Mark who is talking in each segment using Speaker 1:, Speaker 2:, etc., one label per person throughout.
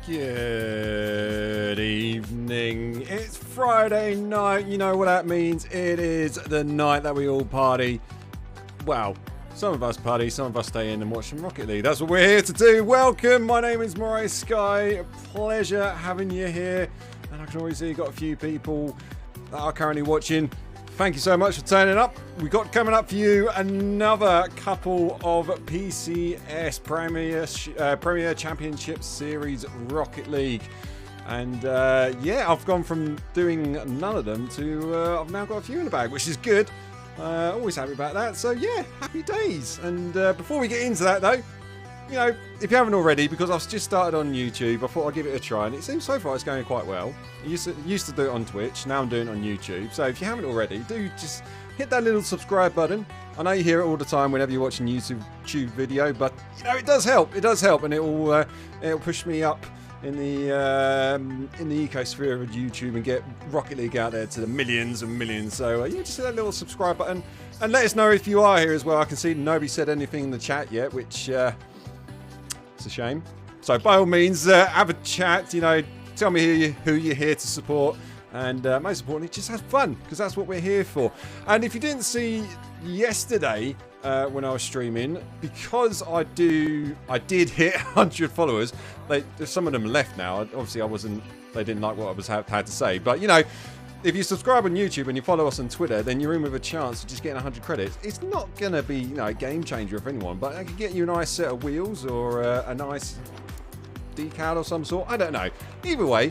Speaker 1: Good evening. It's Friday night. You know what that means. It is the night that we all party. Well, some of us party, some of us stay in and watch some Rocket League. That's what we're here to do. Welcome. My name is MoreiSkye. Pleasure having you here. And I can already see you've got a few people that are currently watching. Thank you so much for turning up. We've got coming up for you another couple of PCS Premier Championship Series Rocket League. And yeah, I've gone from doing none of them to I've now got a few in the bag, which is good. Always happy about that. So yeah, happy days. And before we get into that though, you know, if you haven't already, because I've just started on YouTube, I thought I'd give it a try, and it seems so far it's going quite well. I used to do it on Twitch, now I'm doing it on YouTube. So if you haven't already, do just hit that little subscribe button. I know you hear it all the time whenever you're watching a YouTube video, but you know, it does help. It does help, and it'll push me up in the ecosphere of YouTube and get Rocket League out there to the millions and millions. So yeah, just hit that little subscribe button and let us know if you are here as well. I can see nobody said anything in the chat yet, which it's a shame. So by all means, have a chat. You know, tell me who you're here to support, and most importantly, just have fun, because that's what we're here for. And if you didn't see yesterday when I was streaming, because I did hit 100 followers. Some of them left now. Obviously, they didn't like what I had to say. But you know, if you subscribe on YouTube and you follow us on Twitter, then you're in with a chance of just getting 100 credits. It's not going to be, you know, a game changer for anyone, but I could get you a nice set of wheels or a nice decal or some sort. I don't know. Either way,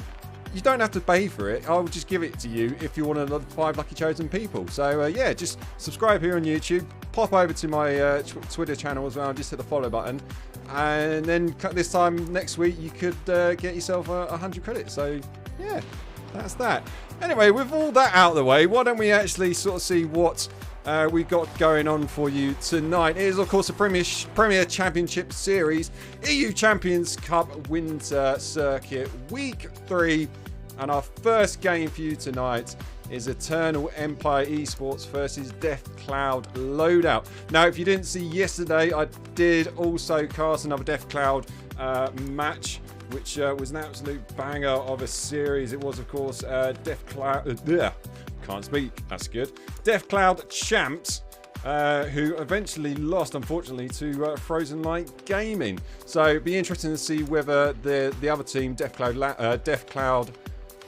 Speaker 1: you don't have to pay for it. I'll just give it to you if you're one of the 5 lucky chosen people. So yeah, just subscribe here on YouTube. Pop over to my Twitter channel as well. Just hit the follow button. And then this time next week, you could get yourself 100 credits. So yeah, that's that. Anyway, with all that out of the way, why don't we actually sort of see what we've got going on for you tonight. It is, of course, the Premier Championship Series EU Champions Cup Winter Circuit Week 3. And our first game for you tonight is Eternal Empire Esports versus DeathCloud Loadout. Now, if you didn't see yesterday, I did also cast another DeathCloud match, which was an absolute banger of a series. It was, of course, can't speak, that's good. DeathCloud Champs, who eventually lost, unfortunately, to Frozen Light Gaming. So it'd be interesting to see whether the other team, DeathCloud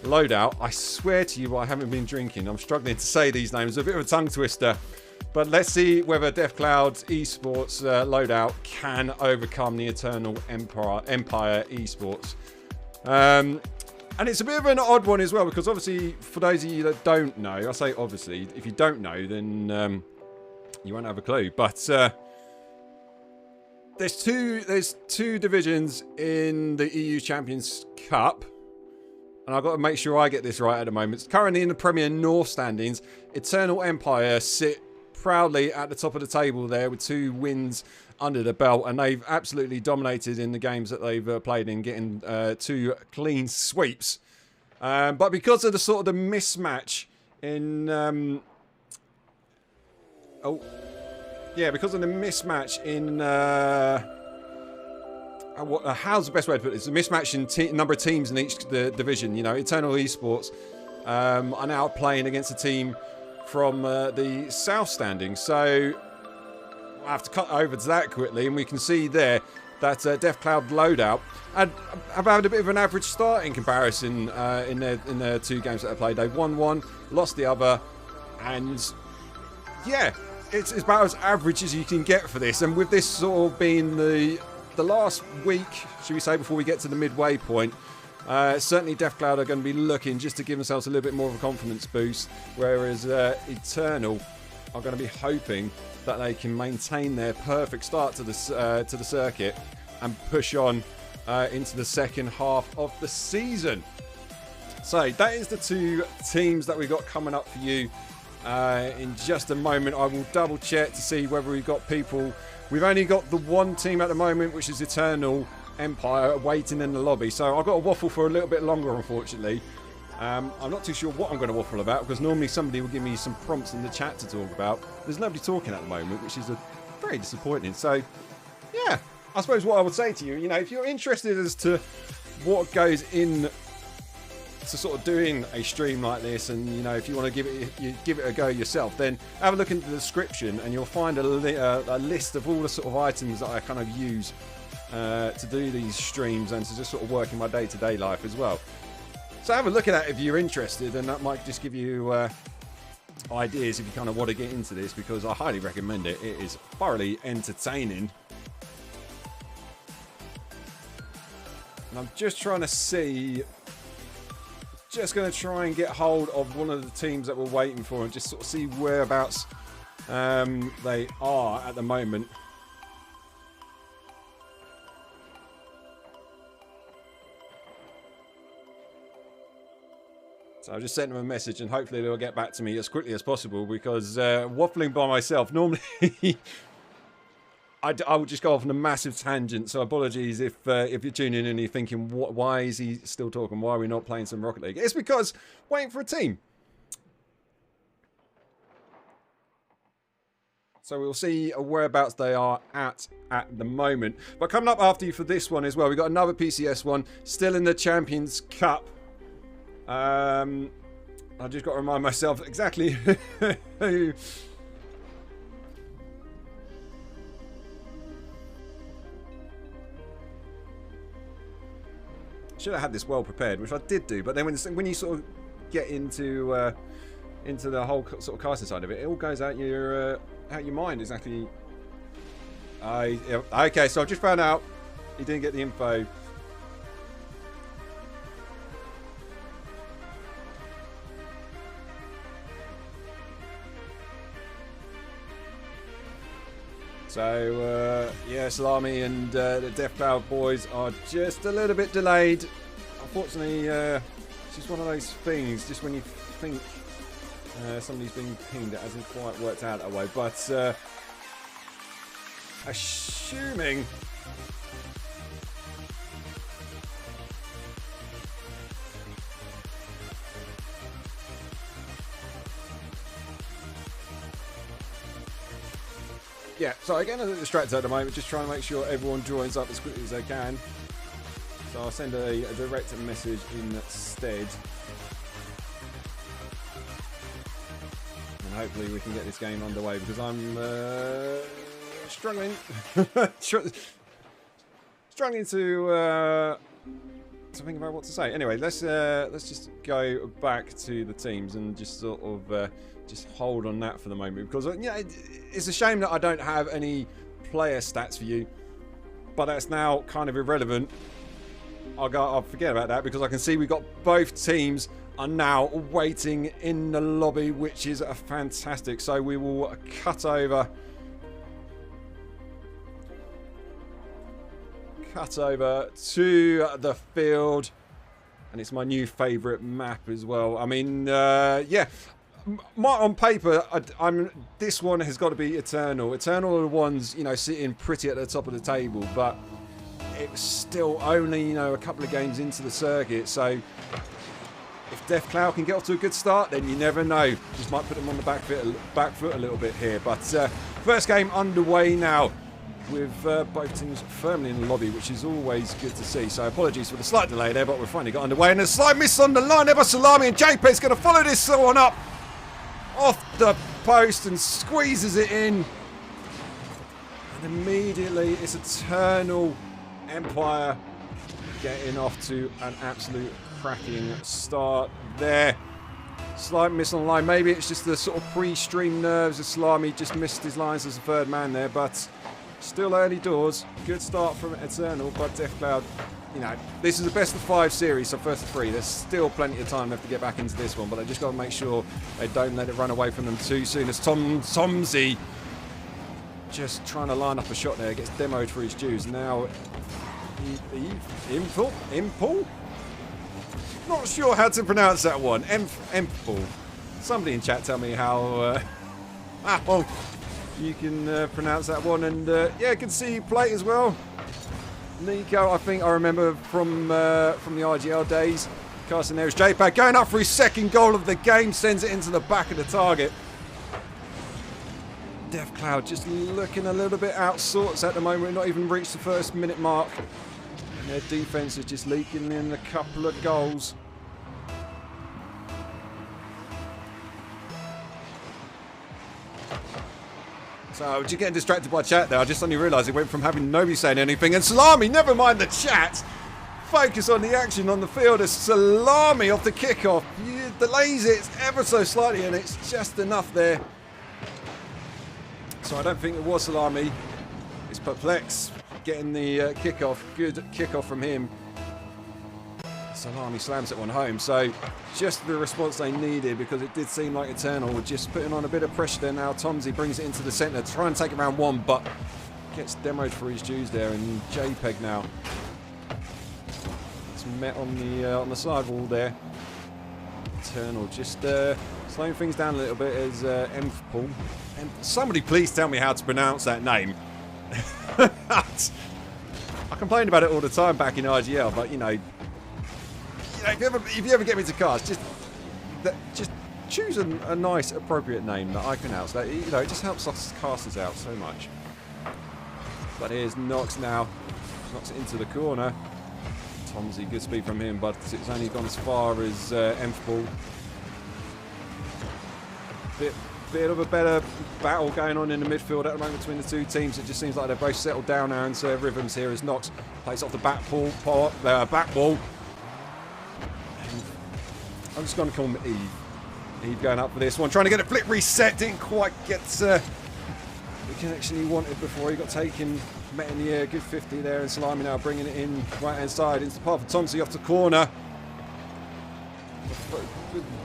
Speaker 1: Loadout, I swear to you, I haven't been drinking. I'm struggling to say these names. A bit of a tongue twister. But let's see whether DeathCloud Esports Loadout can overcome the Eternal Empire Esports. And it's a bit of an odd one as well, because obviously, for those of you that don't know, I say obviously, if you don't know, then you won't have a clue. But there's two divisions in the EU Champions Cup. And I've got to make sure I get this right at the moment. It's currently in the Premier North standings. Eternal Empire sit proudly at the top of the table there with 2 wins under the belt, and they've absolutely dominated in the games that they've played in, getting 2 clean sweeps. But because of the sort of the mismatch in because of the mismatch in how's the best way to put this? A mismatch in number of teams in each division. You know, Eternal Esports are now playing against a team from the South standing. So I have to cut over to that quickly, and we can see there that DeathCloud Loadout have had a bit of an average start in comparison in their 2 games that they played. They've won one, lost the other, and yeah, it's about as average as you can get for this. And with this sort of being the last week, should we say, before we get to the midway point, certainly DeathCloud are going to be looking just to give themselves a little bit more of a confidence boost, whereas Eternal are going to be hoping that they can maintain their perfect start to the circuit and push on into the second half of the season. So that is the 2 teams that we've got coming up for you in just a moment. I will double check to see whether we've got people. We've only got the 1 team at the moment, which is Eternal Empire, waiting in the lobby. So I've got to waffle for a little bit longer, unfortunately. I'm not too sure what I'm going to waffle about, because normally somebody will give me some prompts in the chat to talk about. There's nobody talking at the moment, which is very disappointing. So, yeah, I suppose what I would say to you, you know, if you're interested as to what goes in to sort of doing a stream like this, and you know, if you want to give it a go yourself, then have a look into the description and you'll find a list of all the sort of items that I kind of use to do these streams and to just sort of work in my day-to-day life as well. So have a look at that if you're interested, and that might just give you ideas if you kind of want to get into this, because I highly recommend it. It is thoroughly entertaining. And I'm just trying to see, just going to try and get hold of one of the teams that we're waiting for and just sort of see whereabouts they are at the moment. So I just sent them a message and hopefully they'll get back to me as quickly as possible, because waffling by myself, normally I would just go off on a massive tangent. So apologies if you're tuning in and you're thinking, why is he still talking? Why are we not playing some Rocket League? It's because waiting for a team. So we'll see whereabouts they are at the moment. But coming up after you for this one as well, we've got another PCS one, still in the Champions Cup. I just got to remind myself exactly who. Should have had this well prepared, which I did do. But then when you sort of get into the whole sort of casting side of it, it all goes out your mind exactly. Okay, so I've just found out he didn't get the info. So, yeah, Salami and the Death Cloud boys are just a little bit delayed. Unfortunately, it's just one of those things, just when you think somebody's being pinged, it hasn't quite worked out that way. But, assuming... Yeah, so again, I'm distracted at the moment, just trying to make sure everyone joins up as quickly as they can. So I'll send a direct message instead. And hopefully we can get this game underway, because I'm struggling. Struggling to think about what to say. Anyway, let's just go back to the teams and just sort of just hold on that for the moment, because you know, it's a shame that I don't have any player stats for you, but that's now kind of irrelevant. I'll forget about that, because I can see we've got both teams are now waiting in the lobby, which is fantastic. So we will cut over to the field, and it's my new favourite map as well. I mean, yeah. On paper, this one has got to be Eternal. Eternal are the ones, you know, sitting pretty at the top of the table, but it's still only, you know, a couple of games into the circuit. So if Death Cloud can get off to a good start, then you never know. Just might put them on the back foot a little bit here. But first game underway now, with both teams firmly in the lobby, which is always good to see. So apologies for the slight delay there, but we've finally got underway. And a slight miss on the line there by Salami, and JPEG's going to follow this one up off the post and squeezes it in. And immediately it's Eternal Empire getting off to an absolute cracking start there. Slight miss on the line. Maybe it's just the sort of pre-stream nerves of Salami, just missed his lines as a third man there, but still early doors. Good start from Eternal, but Death Cloud, you know, this is a best of 5 series, so first of 3. There's still plenty of time left to get back into this one, but they just got to make sure they don't let it run away from them too soon. As Tomsy just trying to line up a shot there, gets demoed for his dues. Now, Impul? Not sure how to pronounce that one. Empul. Somebody in chat tell me how well, you can pronounce that one. And yeah, good to see you play as well. Nico, I think I remember from the IGL days. Casting there is JPEG going up for his second goal of the game, sends it into the back of the target. Death Cloud just looking a little bit out sorts at the moment, not even reached the first minute mark. And their defense is just leaking in a couple of goals. So, just getting distracted by chat there. I just suddenly realised it went from having nobody saying anything. And Salami, never mind the chat. Focus on the action on the field as Salami off the kickoff. Delays it ever so slightly, and it's just enough there. So I don't think it was Salami. It's Perplex getting the kickoff. Good kickoff from him. Salami slams it one home. So just the response they needed, because it did seem like Eternal were just putting on a bit of pressure there now. Tomsy brings it into the centre, try and take it round one, but gets demoed for his dues there. And JPEG now. It's met on the sidewall there. Eternal just slowing things down a little bit as Empfpool. And somebody please tell me how to pronounce that name. I complained about it all the time back in IGL, but you know, if you ever get me to cast, just choose a nice, appropriate name that I pronounce. That, you know, it just helps us casters out so much. But here's Nox now, knocks it into the corner. Tomsy, good speed from him, but it's only gone as far as Empfpool. Bit of a better battle going on in the midfield at the moment between the two teams. It just seems like they're both settled down now into rhythms here as Nox plays off the back wall. I'm just going to call him Eve. Eve going up for this one, trying to get a flip reset. Didn't quite get the connection he wanted before he got taken. Met in the air, good 50 there, and Salami now bringing it in right hand side into the path of Tomsy off the corner.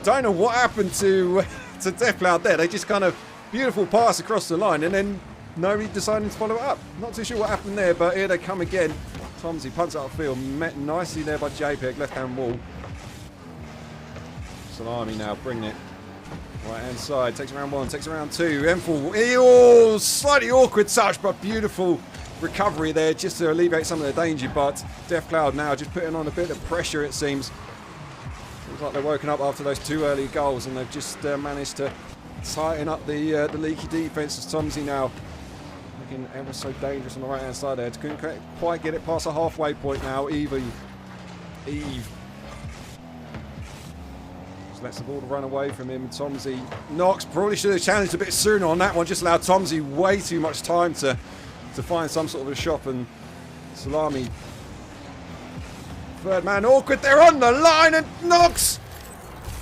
Speaker 1: Don't know what happened to Deathcloud there. They just kind of beautiful pass across the line and then nobody deciding to follow it up. Not too sure what happened there, but here they come again. Tomsy punts out the field, met nicely there by JPEG, left hand wall. Salami now bringing it right hand side, takes around one, takes around two. Empfpool, oh, slightly awkward touch, but beautiful recovery there just to alleviate some of the danger. But Deathcloud now just putting on a bit of pressure, it seems. Looks like they're woken up after those two early goals, and they've just managed to tighten up the leaky defence as Tomsy now looking ever so dangerous on the right hand side there. Couldn't quite get it past the halfway point now. Eve just lets the ball run away from him. Tomsy, Nox probably should have challenged a bit sooner on that one, just allowed Tomsy way too much time to find some sort of a shot. And Salami, third man awkward, they're on the line, and Nox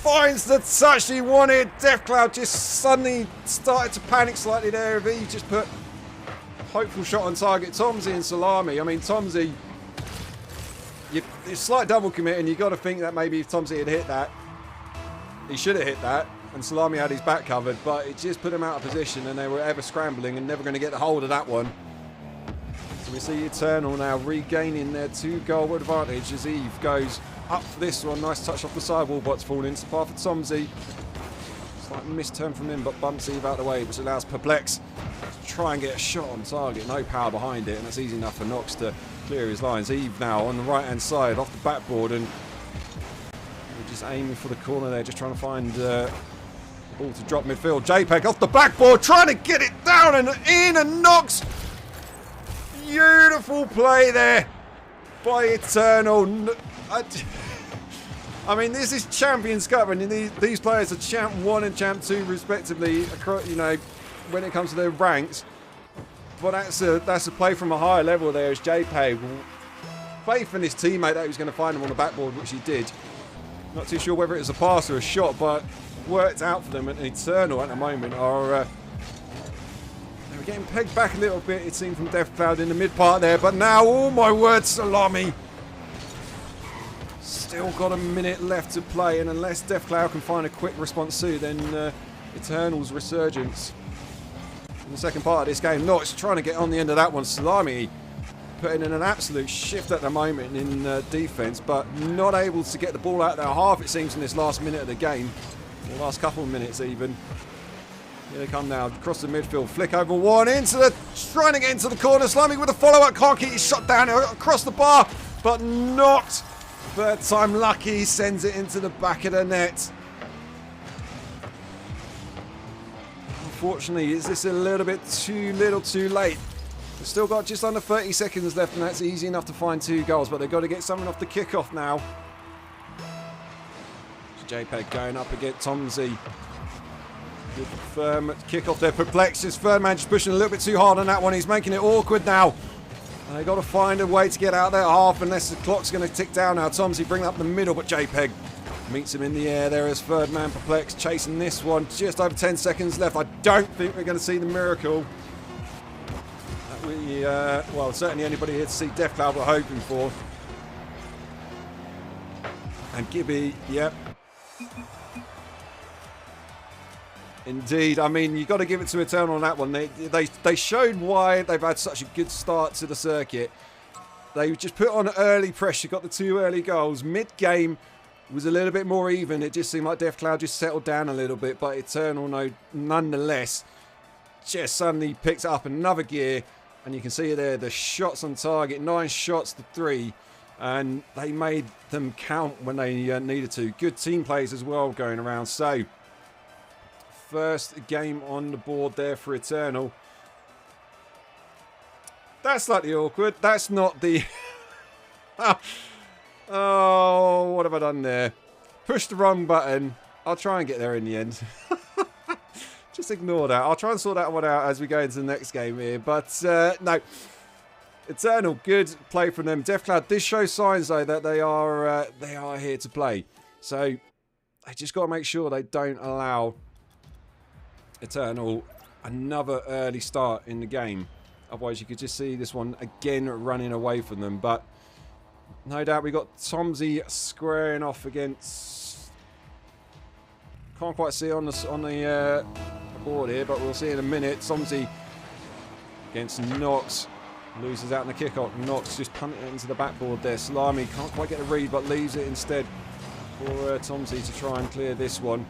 Speaker 1: finds the touch he wanted. Deathcloud just suddenly started to panic slightly there. He just put hopeful shot on target. Tomsy and Salami, I mean Tomsy, it's slight double commit, and you got to think that maybe if Tomsy had hit that, he should have hit that, and Salami had his back covered, but it just put him out of position, and they were ever scrambling and never going to get the hold of that one. We see Eternal now regaining their 2-goal advantage as Eve goes up for this one. Nice touch off the sidewall, but it's fallen into the path of Tomsy. Slight misturn from him, but bumps Eve out of the way, which allows Perplex to try and get a shot on target. No power behind it, and it's easy enough for Nox to clear his lines. Eve now on the right-hand side, off the backboard, and we're just aiming for the corner there, just trying to find the ball to drop midfield. JPEG off the backboard, trying to get it down and in, and Nox. Beautiful play there by Eternal. I mean, this is Champions Cup, and these players are Champ 1 and Champ 2 respectively, you know, when it comes to their ranks. But that's a play from a higher level there as JPEG, faith in his teammate that he was going to find him on the backboard, which he did. Not too sure whether it was a pass or a shot, but worked out for them. And Eternal at the moment are we're getting pegged back a little bit, it seemed, from Deathcloud in the mid part there, but now, oh my word, Salami. Still got a minute left to play, and unless Deathcloud can find a quick response soon, then Eternal's resurgence in the second part of this game. Nox trying to get on the end of that one. Salami putting in an absolute shift at the moment in defence, but not able to get the ball out of their half, it seems, in this last minute of the game, or last couple of minutes even. Here they come now, across the midfield, flick over one, trying to get into the corner, Salami with a follow-up, can't keep his shot down across the bar, but not. Third time lucky, sends it into the back of the net. Unfortunately, is this a little bit too little too late They've still got just under 30 seconds left, and that's easy enough to find 2 goals, but they've got to get something off the kickoff now. JPEG going up against Tomsey. Good firm kickoff there. Perplexed. His third man just pushing a little bit too hard on that one. He's making it awkward now. And they've got to find a way to get out there half, unless the clock's going to tick down now. Tomsey bring it up the middle, but JPEG meets him in the air there as third man Perplexed chasing this one. Just over 10 seconds left. I don't think we're going to see the miracle that we, well, certainly anybody here to see Deathcloud were hoping for. And Gibby, yep. Indeed. I mean, you've got to give it to Eternal on that one. They showed why they've had such a good start to the circuit. They just put on early pressure, got the 2 early goals. Mid-game was a little bit more even. It just seemed like Deathcloud just settled down a little bit, but Eternal, nonetheless, just suddenly picked up another gear. And you can see there, the shots on target, 9 shots to 3. And they made them count when they needed to. Good team plays as well going around. So, first game on the board there for Eternal. That's slightly awkward. That's not the... Oh, what have I done there? Pushed the wrong button. I'll try and get there in the end. Just ignore that. I'll try and sort that one out as we go into the next game here. But, no. Eternal, good play from them. Deathcloud did show signs, though, that they are here to play. So, they just got to make sure they don't allow Eternal another early start in the game. Otherwise, you could just see this one again running away from them. But no doubt we got Tomsey squaring off against... Can't quite see on the board here, but we'll see in a minute. Tomsey against Nox. Loses out in the kickoff. Nox just punting it into the backboard there. Salami can't quite get a read, but leaves it instead for Tomsey to try and clear this one.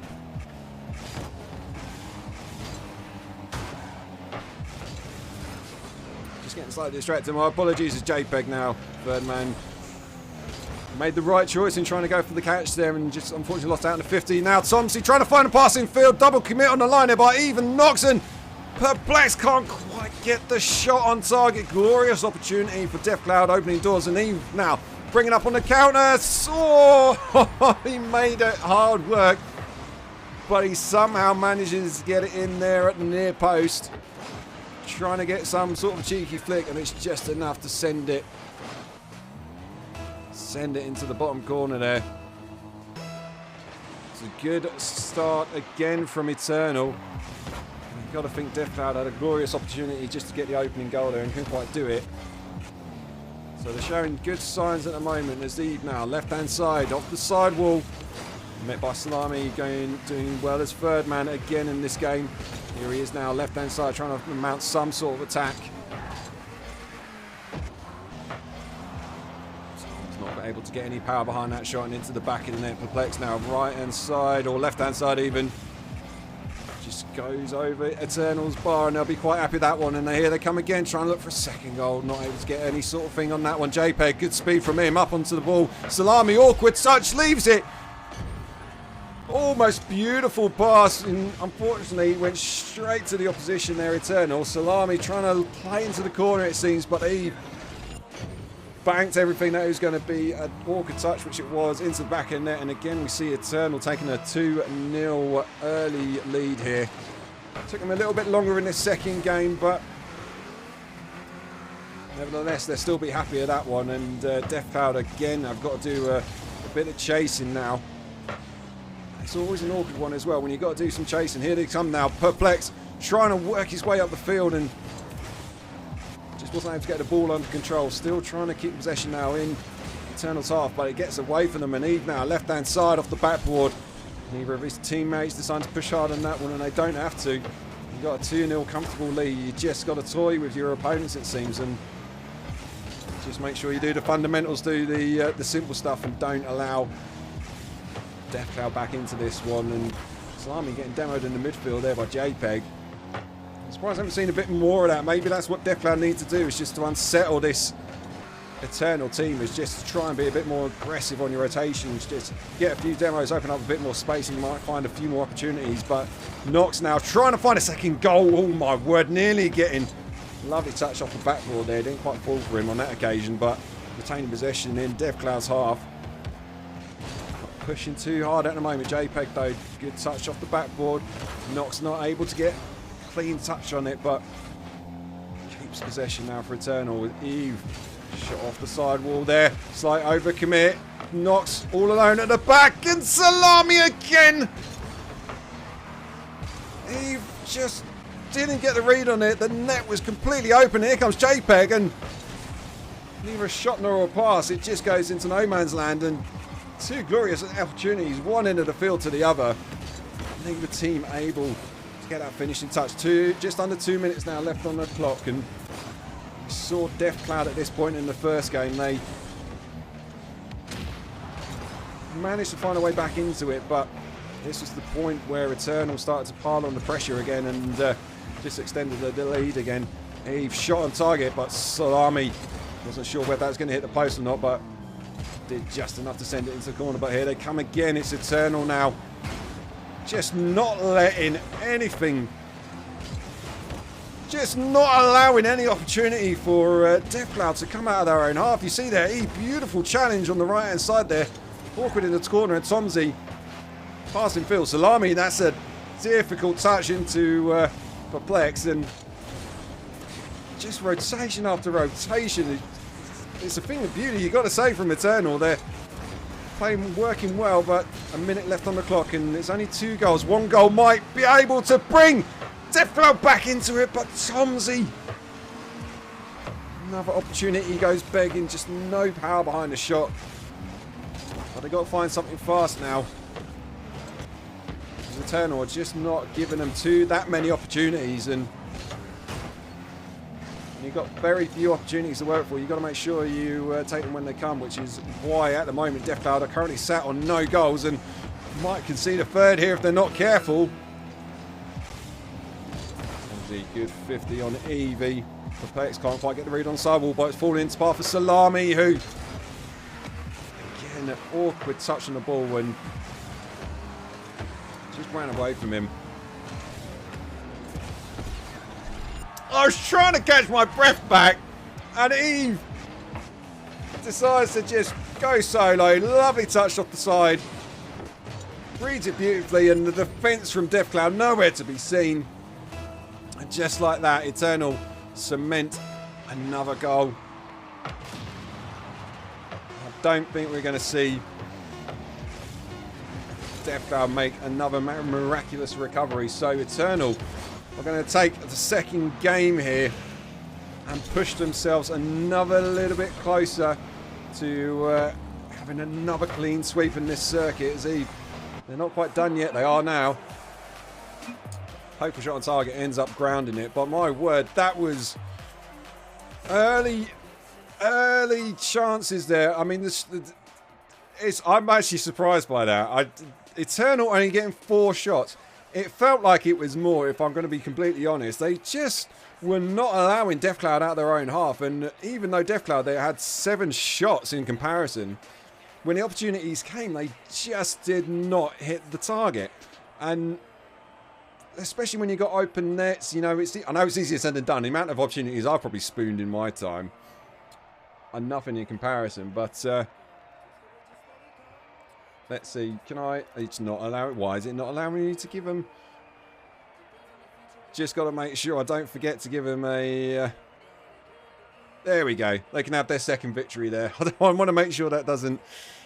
Speaker 1: Just getting slightly distracted. My apologies as JPEG now. Third man made the right choice in trying to go for the catch there and just unfortunately lost out in the 50. Now Tomsey trying to find a passing field. Double commit on the line there by even Nox, and Perplexed can't quite get the shot on target. Glorious opportunity for Deathcloud opening doors, and Eve now bringing up on the counter. Oh, he made it hard work, but he somehow manages to get it in there at the near post. Trying to get some sort of cheeky flick, and it's just enough to send it into the bottom corner there. It's a good start again from Eternal. You've got to think Deathcloud had a glorious opportunity just to get the opening goal there and couldn't quite do it. So they're showing good signs at the moment as Eve now, left-hand side, off the side wall. Met by Salami, doing well as third man again in this game. Here he is now, left-hand side, trying to mount some sort of attack. He's not able to get any power behind that shot and into the back of the net. Perplexed now, right-hand side, or left-hand side even. Just goes over Eternal's bar, and they'll be quite happy with that one. And here they come again, trying to look for a second goal. Not able to get any sort of thing on that one. JPEG, good speed from him, up onto the ball. Salami, awkward touch, leaves it. Almost beautiful pass, and unfortunately went straight to the opposition there, Eternal. Salami trying to play into the corner, it seems, but he banked everything that was going to be an awkward touch, which it was, into the back of the net. And again, we see Eternal taking a 2-0 early lead here. Took them a little bit longer in this second game, but nevertheless, they'll still be happy with that one. And Deathcloud again, I've got to do a bit of chasing now. It's always an awkward one as well when you've got to do some chasing. Here they come now. Perplexed, trying to work his way up the field and just wasn't able to get the ball under control. Still trying to keep possession now in Eternal's half, but it gets away from them. And Eve now, left-hand side off the backboard. Neither of his teammates decide to push hard on that one, and they don't have to. You've got a 2-0 comfortable lead. You just got to toy with your opponents, it seems, and just make sure you do the fundamentals, do the simple stuff, and don't allow Deathcloud back into this one. And Salami getting demoed in the midfield there by JPEG. I'm surprised I haven't seen a bit more of that. Maybe that's what Deathcloud need to do, is just to unsettle this Eternal team, is just to try and be a bit more aggressive on your rotations, just get a few demos, open up a bit more space, and you might find a few more opportunities. But Nox now trying to find a second goal. Oh my word, nearly getting Lovely touch off the backboard there. Didn't quite fall for him on that occasion, but retaining possession in DevCloud's half. Not pushing too hard at the moment. JPEG though, good touch off the backboard. Nox not able to get a clean touch on it, but keeps possession now for Eternal with Eve. Shot off the side wall there. Slight overcommit. Nox all alone at the back, and Salami again. Eve just didn't get the read on it. The net was completely open. Here comes JPEG, and neither a shot nor a pass. It just goes into no man's land, and two glorious opportunities, one end of the field to the other. Neither team able to get that finishing touch. Just under 2 minutes now left on the clock, and we saw DevCloud at this point in the first game. They managed to find a way back into it, but this was the point where Eternal started to pile on the pressure again, and just extended the lead again. Eve shot on target, but Salami wasn't sure whether that was going to hit the post or not, but did just enough to send it into the corner. But here they come again. It's Eternal now. Just not letting anything, just not allowing any opportunity for DevCloud to come out of their own half. You see there, Eve, beautiful challenge on the right hand side there. Awkward in the corner, and Tomsey passing Phil. Salami, that's a difficult touch into Perplex, and just rotation after rotation. It's a thing of beauty, you've got to say, from Eternal. They're playing, working well, but a minute left on the clock, and it's only 2 goals. 1 goal might be able to bring DevCloud back into it, but Tomsey, another opportunity goes begging. Just no power behind the shot. But they've got to find something fast now. Eternal are just not giving them that many opportunities, and you've got very few opportunities to work for. You've got to make sure you take them when they come, which is why at the moment DevCloud are currently sat on no goals and might concede a third here if they're not careful. Good 50 on Evie. Perplex can't quite get the read on sidewall, but it's falling into path for Salami, who again, an awkward touch on the ball when just ran away from him. I was trying to catch my breath back, and Eve decides to just go solo. Lovely touch off the side. Reads it beautifully, and the defence from DevCloud nowhere to be seen. And just like that, Eternal cement another goal. I don't think we're going to see DevCloud make another miraculous recovery. So Eternal are going to take the second game here and push themselves another little bit closer to having another clean sweep in this circuit. As Eve, they're not quite done yet. They are now. Hopeful shot on target ends up grounding it, but my word, that was early chances there. I mean, I'm actually surprised by that. Eternal only getting 4 shots. It felt like it was more, if I'm going to be completely honest. They just were not allowing DevCloud out of their own half, and even though DevCloud, they had 7 shots in comparison, when the opportunities came, they just did not hit the target. And especially when you got open nets, you know, I know it's easier said than done. The amount of opportunities I've probably spooned in my time are nothing in comparison, but let's see, it's not allowing, why is it not allowing me to give them? Just got to make sure I don't forget to give them a, there we go. They can have their second victory there. I want to make sure that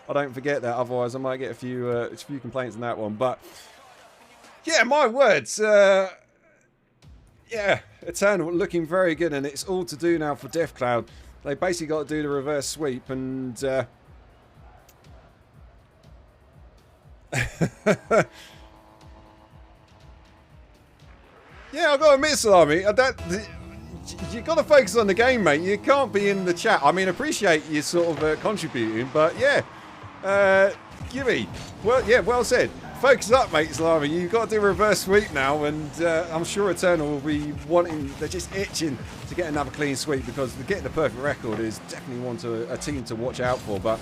Speaker 1: I don't forget that, otherwise I might get a few complaints on that one, but yeah, my words, yeah, Eternal looking very good, and it's all to do now for DevCloud. They basically got to do the reverse sweep, and yeah, I've got to admit, Salami, you got to focus on the game, mate. You can't be in the chat. I mean, appreciate you sort of contributing, but yeah, Gibby, well, yeah, well said. Focus up, mate, Salami. You've got to do a reverse sweep now, and I'm sure Eternal will be wanting, they're just itching to get another clean sweep, because getting the perfect record is definitely a team to watch out for. But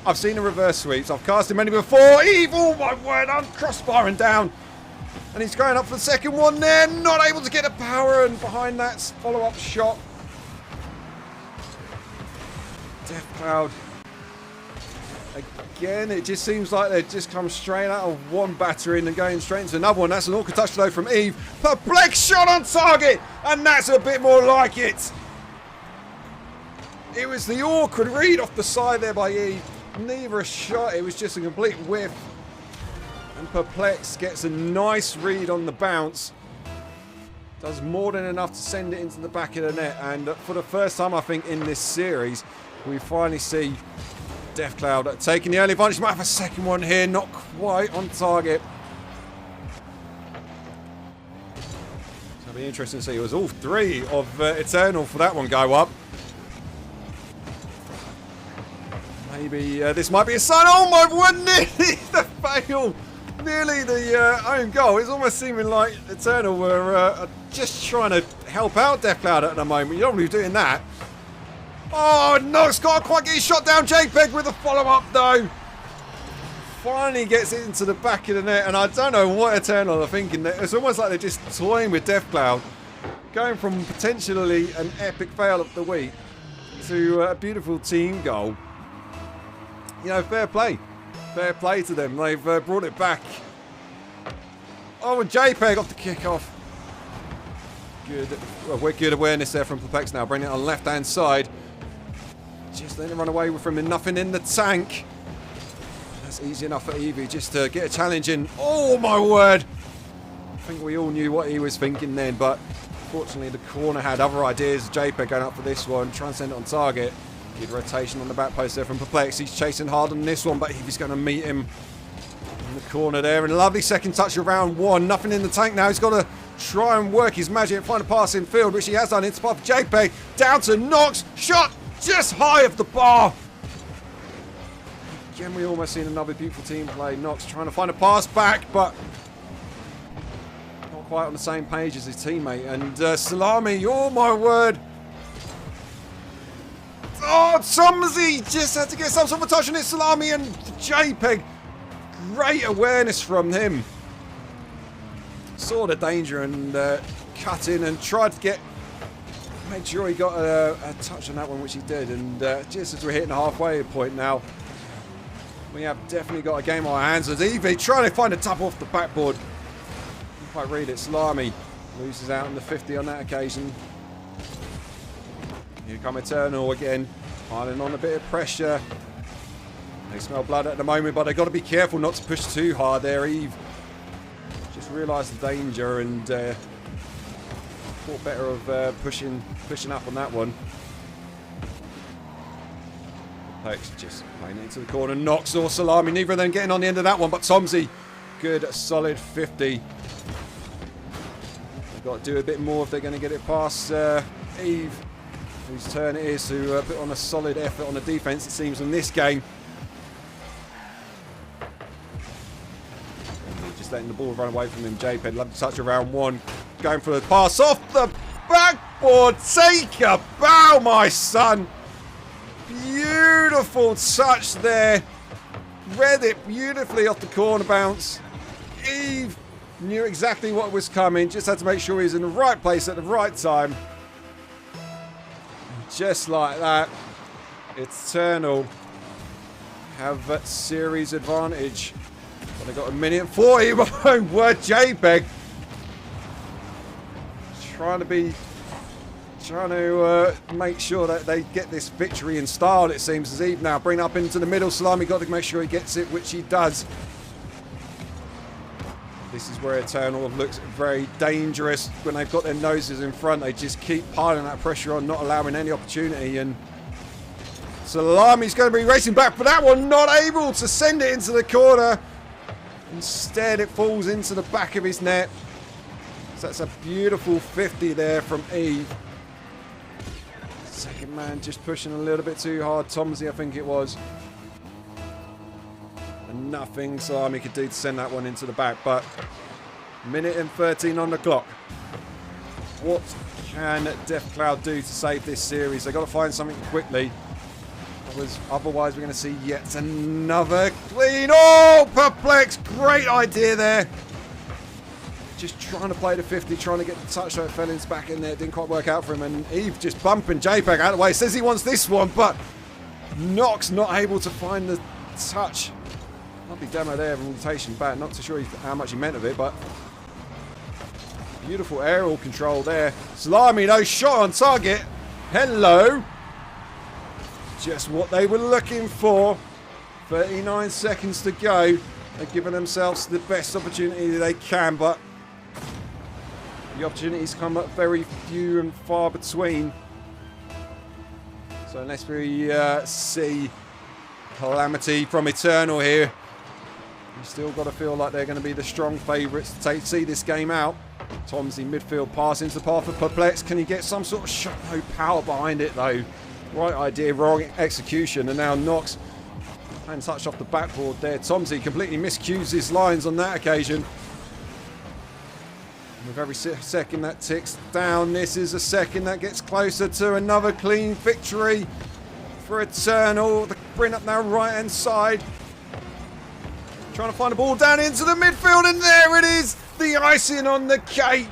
Speaker 1: I've seen the reverse sweeps. I've casted many before. Eve, oh my word, I'm crossbarring down. And he's going up for the second one there. Not able to get a power. And behind that follow-up shot. Death Cloud. Again, it just seems like they just come straight out of one battering and going straight into another one. That's an awkward touch though from Eve. Perplex shot on target. And that's a bit more like it. It was the awkward read off the side there by Eve. Neither a shot. It was just a complete whiff. And Perplex gets a nice read on the bounce. Does more than enough to send it into the back of the net. And for the first time, I think, in this series, we finally see Death Cloud taking the early advantage. Might have a second one here. Not quite on target. So it'll be interesting to see. It was all three of Eternal for that one go up. Maybe this might be a sign. Oh my word, nearly the fail. Nearly the own goal. It's almost seeming like Eternal were just trying to help out Death Cloud at the moment. You don't really be doing that. Oh, no, Scott quite getting shot down. JPEG with a follow-up, though. Finally gets it into the back of the net, and I don't know what Eternal are thinking. It's almost like they're just toying with Death Cloud. Going from potentially an epic fail of the week to a beautiful team goal. You know, fair play. Fair play to them. They've brought it back. Oh, and JPEG off the kickoff. Good. Well, we're good awareness there from Perplex now. Bringing it on the left-hand side. Just letting it run away from him. Nothing in the tank. That's easy enough for Eevee just to get a challenge in. Oh, my word. I think we all knew what he was thinking then, but fortunately the corner had other ideas. JPEG going up for this one. Trying to send it on target. Good rotation on the back post there from Perplex. He's chasing hard on this one, but Eevee's going to meet him in the corner there. And a lovely second touch of round one. Nothing in the tank now. He's got to try and work his magic and find a pass in field, which he has done. It's spot for JPEG. Down to Nox. Shot just high of the bar. Again, we almost seen another beautiful team play. Nox trying to find a pass back, but not quite on the same page as his teammate. And Salami, oh my word. Oh, Somsey just had to get some sort of touch on it. Salami and JPEG. Great awareness from him. Saw the danger and cut in and tried to made sure he got a touch on that one, which he did. And just as we're hitting the halfway point now, we have definitely got a game on our hands. As Eevee trying to find a tap off the backboard. Can't quite read it. Salami loses out on the 50 on that occasion. Here come Eternal again, piling on a bit of pressure. They smell blood at the moment, but they've got to be careful not to push too hard there. Eve just realised the danger and thought better of pushing up on that one. Perplex just playing into the corner. Nox or Salami, neither of them getting on the end of that one, but Tomsey, good solid 50. They've got to do a bit more if they're going to get it past Eve, whose turn it is to put on a solid effort on the defense, it seems, in this game. Just letting the ball run away from him. JPEG, love to touch around one. Going for the pass off the backboard. Take a bow, my son. Beautiful touch there. Read it beautifully off the corner bounce. Eve knew exactly what was coming. Just had to make sure he was in the right place at the right time. Just like that, Eternal have that series advantage. But they've got a minute and 40. My word, JPEG trying to make sure that they get this victory in style. It seems as Eve now bring up into the middle. Salami got to make sure he gets it, which he does. This is where Eternal looks very dangerous. When they've got their noses in front, they just keep piling that pressure on, not allowing any opportunity. And Salami's going to be racing back for that one. Not able to send it into the corner. Instead, it falls into the back of his net. So that's a beautiful 50 there from Eve. Second man just pushing a little bit too hard. Tomsey, I think it was. And nothing Salami could do to send that one into the back. But minute and 13 on the clock. What can Death Cloud do to save this series? They've got to find something quickly. Otherwise, we're going to see yet another clean. Oh, Perplex. Great idea there. just trying to play the 50, trying to get the touch so it fell in back in there. It didn't quite work out for him. And Eve just bumping JPEG out of the way. Says he wants this one, but Nox not able to find the touch. Lovely demo there of rotation back. Not too sure how much he meant of it, but beautiful aerial control there. Slimy, though, shot on target. Hello. Just what they were looking for. 39 seconds to go. They're giving themselves the best opportunity they can, but the opportunities come up very few and far between. So unless we see calamity from Eternal here, you still got to feel like they're going to be the strong favourites to see this game out. Tomsy midfield pass into the path of Perplex. Can he get some sort of shot? No power behind it though. Right idea, wrong execution, and now Nox and touch off the backboard there. Tomsy completely miscues his lines on that occasion. With every second that ticks down, this is a second that gets closer to another clean victory for Eternal. The bring up now right hand side. Trying to find the ball down into the midfield, and there it is! The icing on the cake!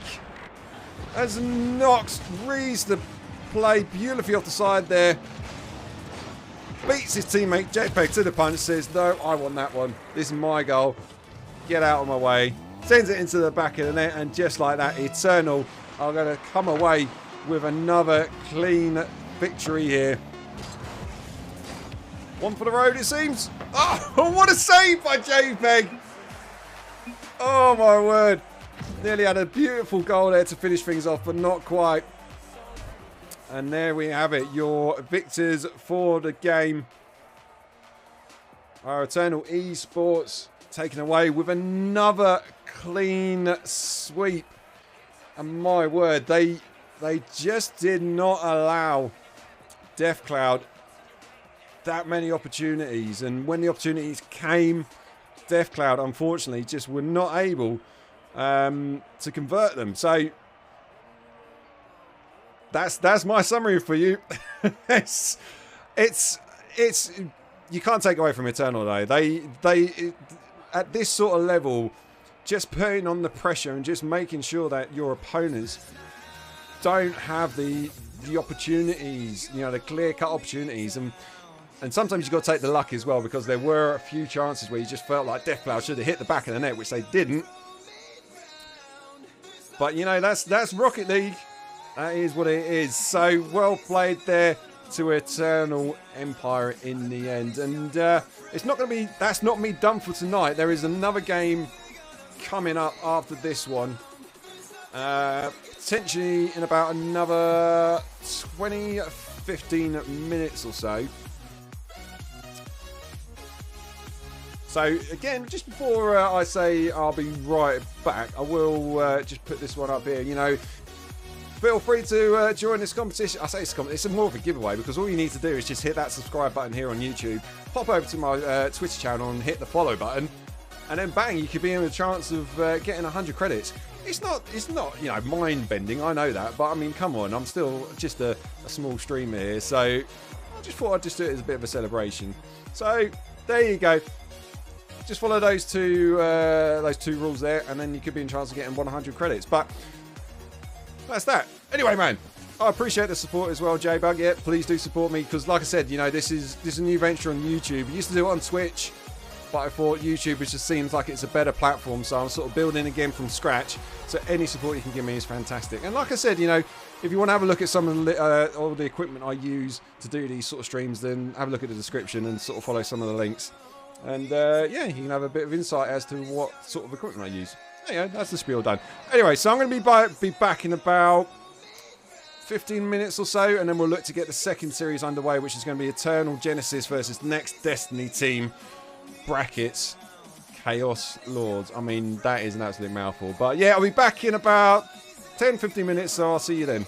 Speaker 1: As Nox reads the play beautifully off the side there. Beats his teammate JPEG to the punch, says, no, I want that one. This is my goal. Get out of my way. Sends it into the back of the net, and just like that, Eternal are going to come away with another clean victory here. One for the road, it seems. Oh, what a save by JPEG. Oh, my word. Nearly had a beautiful goal there to finish things off, but not quite. And there we have it, your victors for the game. Our Eternal Esports taken away with another clean sweep. And my word, they just did not allow DeathCloud that many opportunities. And when the opportunities came, DeathCloud unfortunately just were not able to convert them. So that's my summary for you. it's you can't take away from Eternal though. They at this sort of level, just putting on the pressure and just making sure that your opponents don't have the opportunities, you know, the clear-cut opportunities, and sometimes you've got to take the luck as well, because there were a few chances where you just felt like DeathCloud should have hit the back of the net, which they didn't. But you know, that's Rocket League. That is what it is. So well played there to Eternal Empire in the end. And it's not going to be, that's not me done for tonight. There is another game coming up after this one. Potentially in about another 15 minutes or so. So again, just before I say I'll be right back, I will just put this one up here. You know, feel free to join this competition. I say this competition, it's more of a giveaway, because all you need to do is just hit that subscribe button here on YouTube, pop over to my Twitch channel and hit the follow button, and then bang, you could be in a chance of getting 100 credits. It's not, you know, mind-bending, I know that, but I mean, come on, I'm still just a small streamer here, so I just thought I'd just do it as a bit of a celebration. So there you go. Just follow those two rules there, and then you could be in chance of getting 100 credits. But that's that. Anyway, man, I appreciate the support as well, J-Bug. Yeah, please do support me, because like I said, you know, this is a new venture on YouTube. I used to do it on Twitch, but I thought YouTube just seems like it's a better platform, so I'm sort of building again from scratch. So any support you can give me is fantastic. And like I said, you know, if you want to have a look at some of all the equipment I use to do these sort of streams, then have a look at the description and sort of follow some of the links. And yeah, you can have a bit of insight as to what sort of equipment I use. There you go, that's the spiel done. Anyway, so I'm going to be back in about 15 minutes or so, and then we'll look to get the second series underway, which is going to be Eternal Genesis versus Next Destiny Team, brackets, Chaos Lords. I mean, that is an absolute mouthful. But yeah, I'll be back in about 10-15 minutes, so I'll see you then.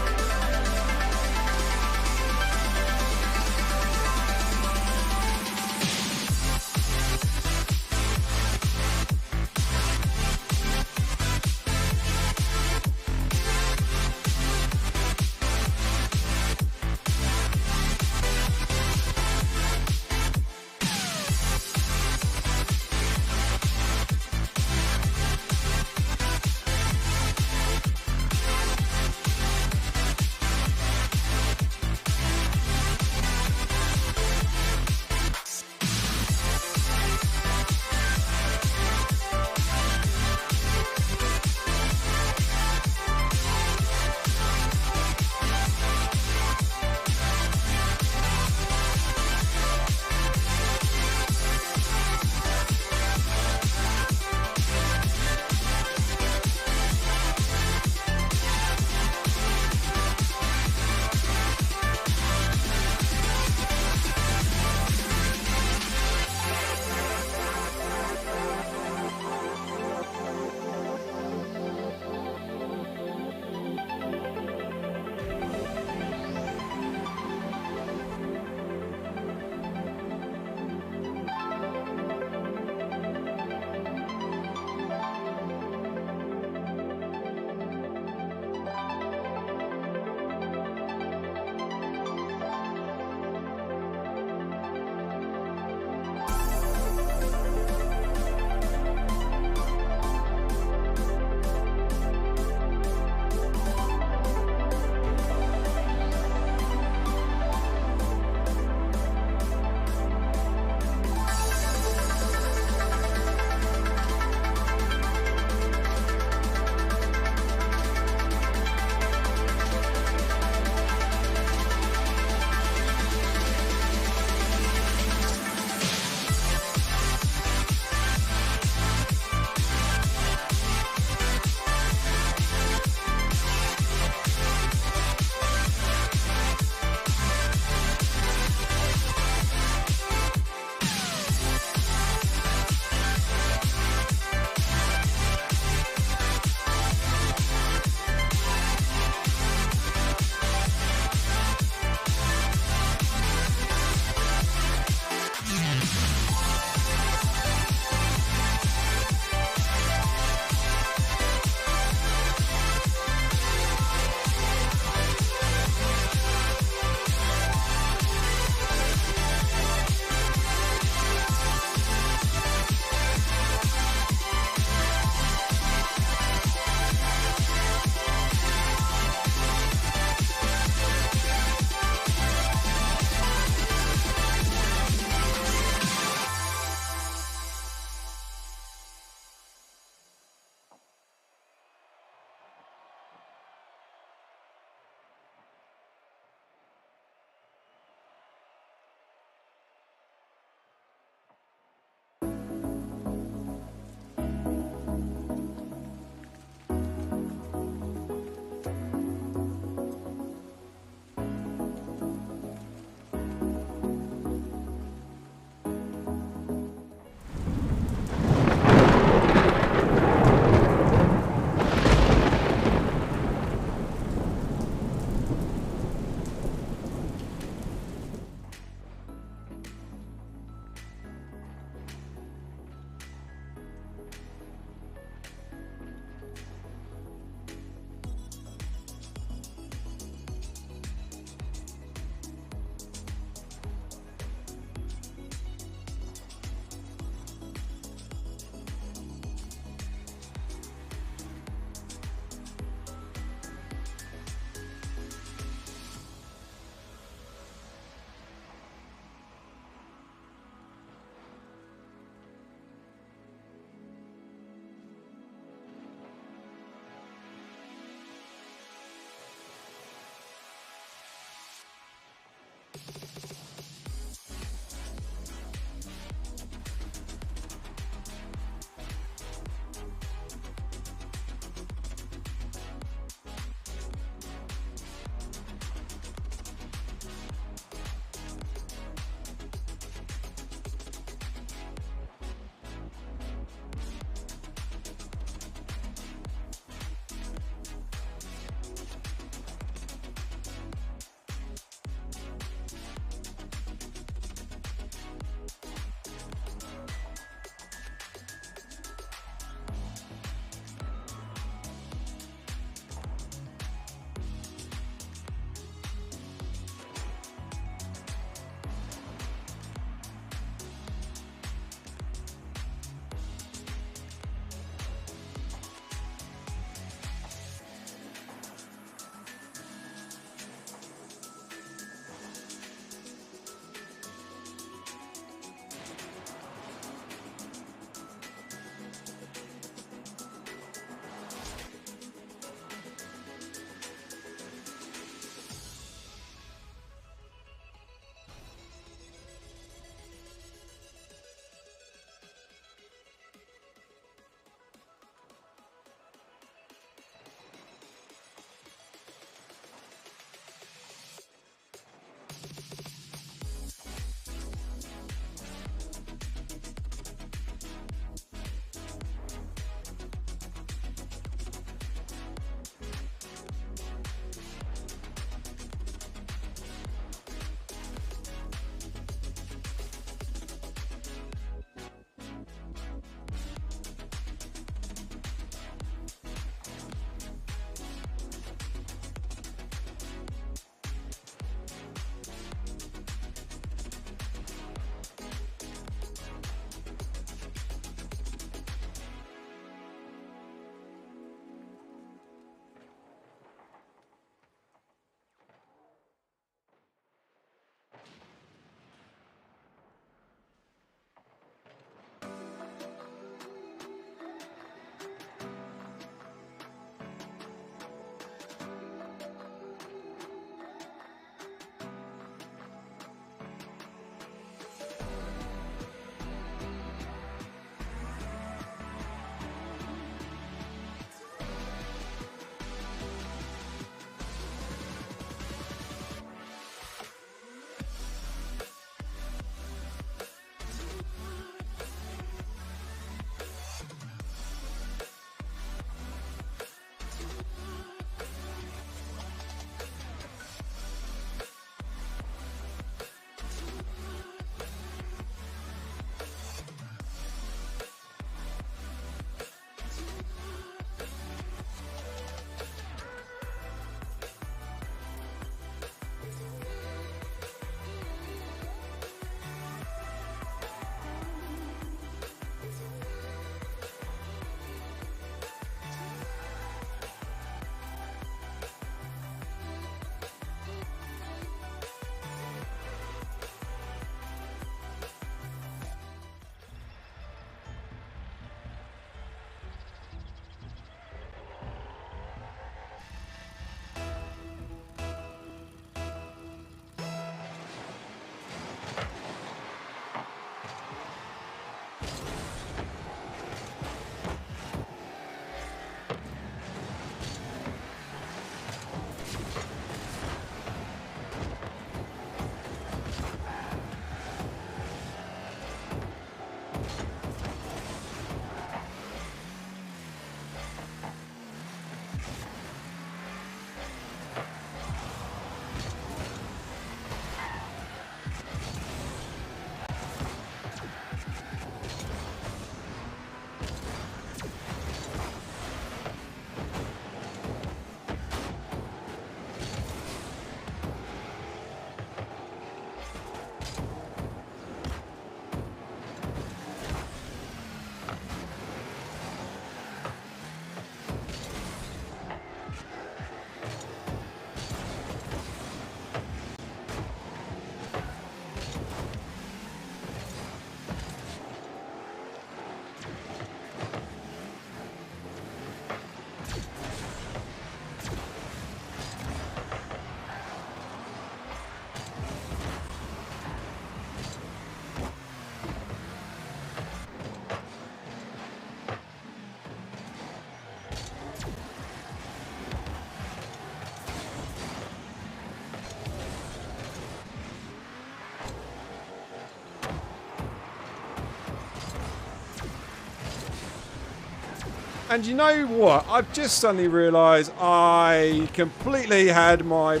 Speaker 1: And you know what? I've just suddenly realised I completely had my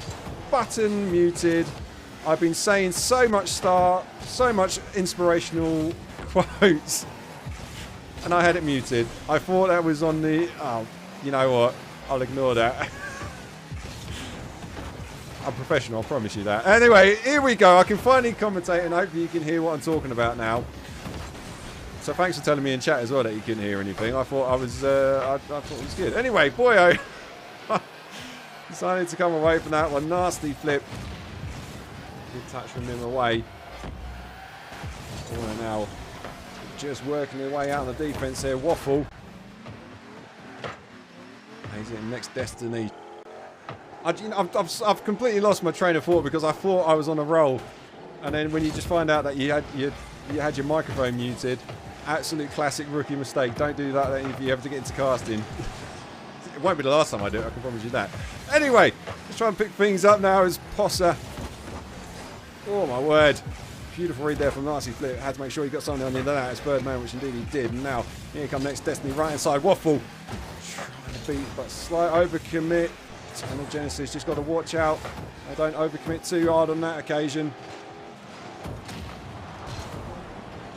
Speaker 1: button muted. I've been saying so much so much inspirational quotes, and I had it muted. I thought that was on the... Oh, you know what? I'll ignore that. I'm professional, I promise you that. Anyway, here we go. I can finally commentate, and hopefully you can hear what I'm talking about now. So thanks for telling me in chat as well that you couldn't hear anything. I thought I was, I thought it was good. Anyway, boyo, decided to come away from that one. Nasty flip. Good touch from him away. Oh, now just working their way out on the defense here. Waffle. He's in next destiny. I've completely lost my train of thought because I thought I was on a roll, and then when you just find out that you had your microphone muted, absolute classic rookie mistake. Don't do that if you ever get into casting. It won't be the last time I do it, I can promise you that. Anyway, let's try and pick things up now as Possa. Oh my word. Beautiful read there from Nasty Flip. Had to make sure he got something on the end of that. His third man, which indeed he did. And now, here come next Destiny, right hand side. Waffle. Trying to beat, but slight overcommit. Eternal Genesis just got to watch out. I don't overcommit too hard on that occasion.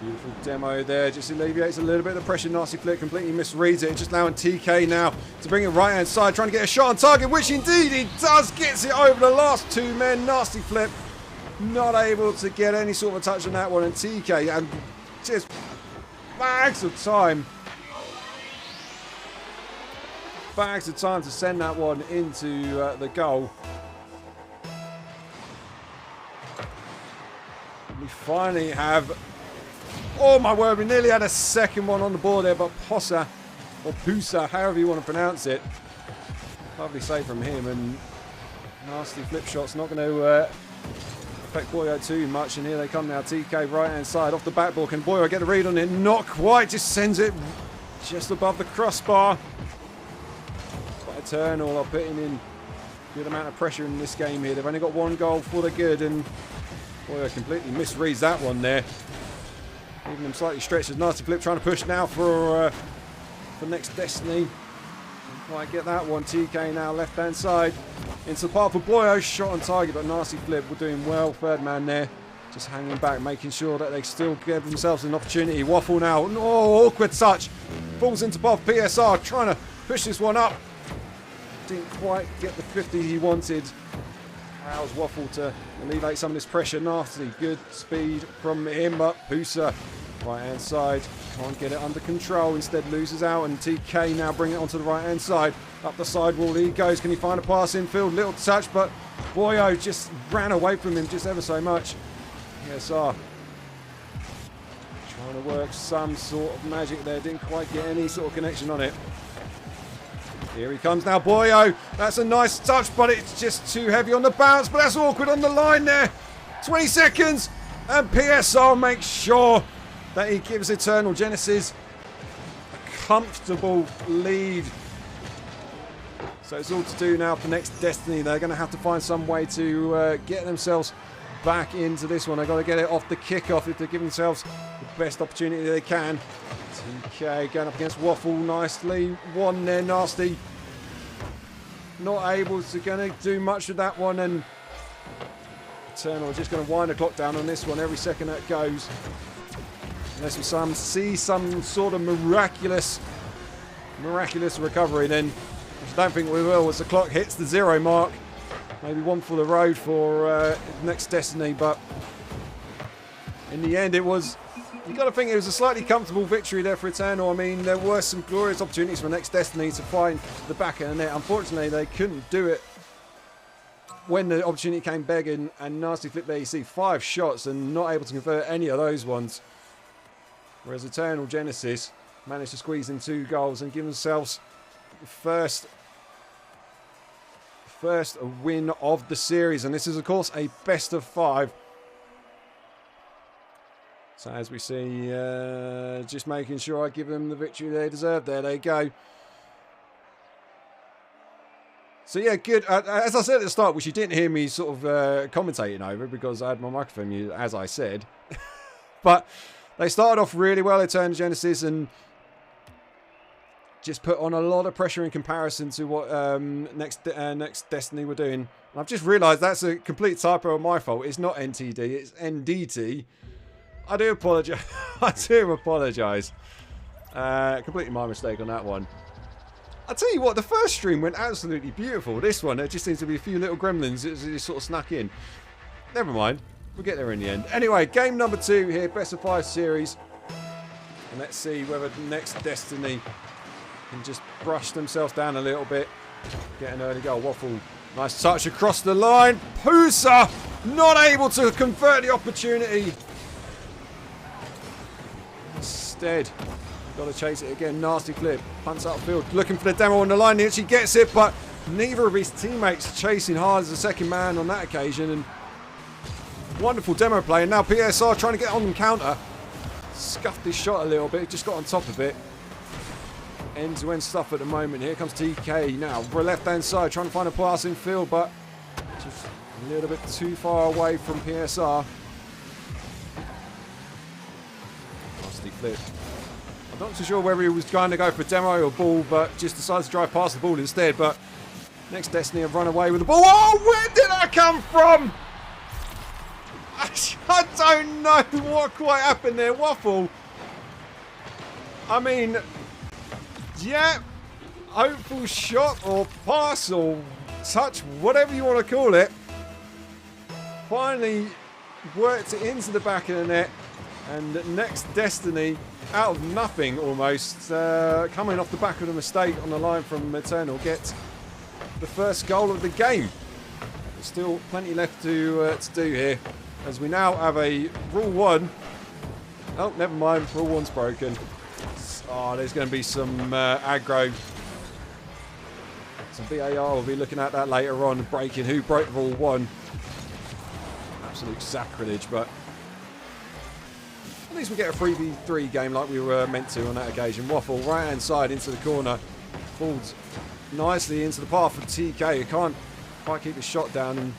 Speaker 1: Beautiful demo there. Just alleviates a little bit of the pressure. Nasty Flip completely misreads it. Just allowing TK now to bring it right hand side. Trying to get a shot on target, which indeed he does. Gets it over the last two men. Nasty Flip not able to get any sort of a touch on that one. And TK and just bags of time. Bags of time to send that one into the goal. We finally have... Oh my word, we nearly had a second one on the board there, but Possa, or Pusa, however you want to pronounce it. Lovely save from him, and Nasty Flip shot's not going to affect Boyo too much. And here they come now, TK right hand side off the backboard. Can Boyo get a read on it? Not quite, just sends it just above the crossbar. Eternal are putting in a good amount of pressure in this game here. They've only got one goal for the good, and boy, I completely misreads that one there. Even them slightly stretched as Nasty Flip trying to push now for next Destiny. Didn't quite get that one. TK now left hand side into the path for Boyo. Shot on target, but Nasty Flip were doing well. Third man there, just hanging back, making sure that they still give themselves an opportunity. Waffle now. Oh, awkward touch. Falls into path. PSR trying to push this one up. Didn't quite get the 50 he wanted. Allows Waffle to alleviate some of this pressure. Nasty, good speed from him, but Pusa, right hand side, can't get it under control, instead loses out, and TK now bring it onto the right hand side. Up the side wall he goes. Can he find a pass infield? Little touch, but Boyo just ran away from him just ever so much. PSR trying to work some sort of magic there, didn't quite get any sort of connection on it. Here he comes now, Boyo. That's a nice touch, but it's just too heavy on the bounce. But that's awkward on the line there. 20 seconds, and PSR makes sure that he gives Eternal Genesis a comfortable lead. So it's all to do now for next Destiny. They're going to have to find some way to get themselves back into this one. They've got to get it off the kickoff if they're giving themselves the best opportunity they can. TK going up against Waffle nicely. One there, Nasty. Not able to do much with that one, and Eternal just going to wind the clock down on this one every second that goes. Unless we see some sort of miraculous recovery, then which I don't think we will as the clock hits the 0 mark. Maybe one for the road for next Destiny, but in the end it was... You've got to think it was a slightly comfortable victory there for Eternal. I mean, there were some glorious opportunities for next Destiny to find the back of the net. Unfortunately, they couldn't do it when the opportunity came begging, and Nasty Flip there, you see 5 shots and not able to convert any of those ones. Whereas Eternal Genesis managed to squeeze in 2 goals and give themselves the first win of the series. And this is, of course, a best of 5. So as we see, just making sure I give them the victory they deserve. There they go. So yeah, good. As I said at the start, which you didn't hear me sort of commentating over because I had my microphone muted, as I said. But they started off really well, Eternal Genesis, and just put on a lot of pressure in comparison to what next Destiny were doing. And I've just realised that's a complete typo on my fault. It's not NTD, it's NDT. I do apologise. I do apologise. Completely my mistake on that one. I'll tell you what, the first stream went absolutely beautiful. This one, there just seems to be a few little gremlins that just sort of snuck in. Never mind. We'll get there in the end. Anyway, game number 2 here, best of 5 series. And let's see whether the next Destiny can just brush themselves down a little bit. Get an early goal. Waffle. Nice touch across the line. Pusa not able to convert the opportunity. Instead, got to chase it again. Nasty flip. Punts upfield. Looking for the demo on the line. He actually gets it, but neither of his teammates chasing hard as the second man on that occasion. And wonderful demo play. And now PSR trying to get on the counter. Scuffed his shot a little bit. Just got on top of it. End-to-end stuff at the moment. Here comes TK now. Left-hand side. Trying to find a pass in field, but just a little bit too far away from PSR. Nasty flip. I'm not too sure whether he was trying to go for demo or ball, but just decided to drive past the ball instead. But next Destiny have run away with the ball. Oh, where did that come from? I don't know what quite happened there. Waffle. I mean, yeah, hopeful shot or pass or touch, whatever you want to call it. Finally worked it into the back of the net. And next Destiny, out of nothing almost, coming off the back of the mistake on the line from Eternal, gets the first goal of the game. There's still plenty left to do here, as we now have a Rule 1. Oh, never mind, Rule 1's broken. Oh, there's going to be some aggro. Some VAR will be looking at that later on, breaking who broke Rule 1. Absolute sacrilege, but at least we get a 3v3 game like we were meant to on that occasion. Waffle, right hand side into the corner. Falls nicely into the path of TK. He can't quite keep his shot down and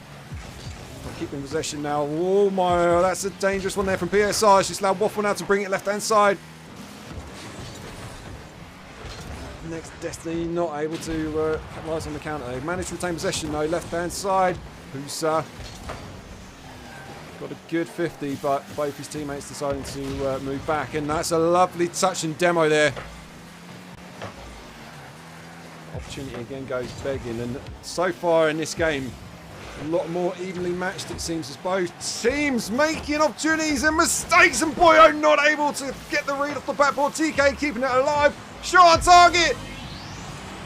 Speaker 1: keeping possession now. Oh my, that's a dangerous one there from PSR. It's just allowed Waffle now to bring it left hand side. Next Destiny not able to capitalize on the counter. They've managed to retain possession though. Left hand side. Pusa got a good 50, but both his teammates deciding to move back, and that's a lovely touch and demo there. Opportunity again goes begging, and so far in this game, a lot more evenly matched it seems, as both teams making opportunities and mistakes, and Boyo not able to get the read off the backboard. TK keeping it alive. Shot on target,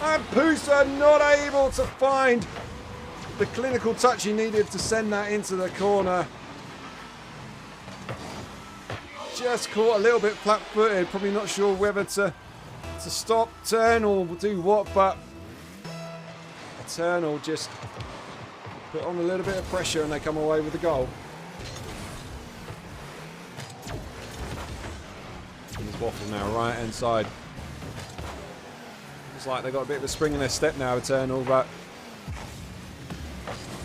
Speaker 1: and Pusa not able to find the clinical touch he needed to send that into the corner. Just caught a little bit flat-footed, probably not sure whether to stop, turn, or do what, but Eternal just put on a little bit of pressure and they come away with the goal. And there's Waffle now, right hand side. Looks like they've got a bit of a spring in their step now, Eternal, but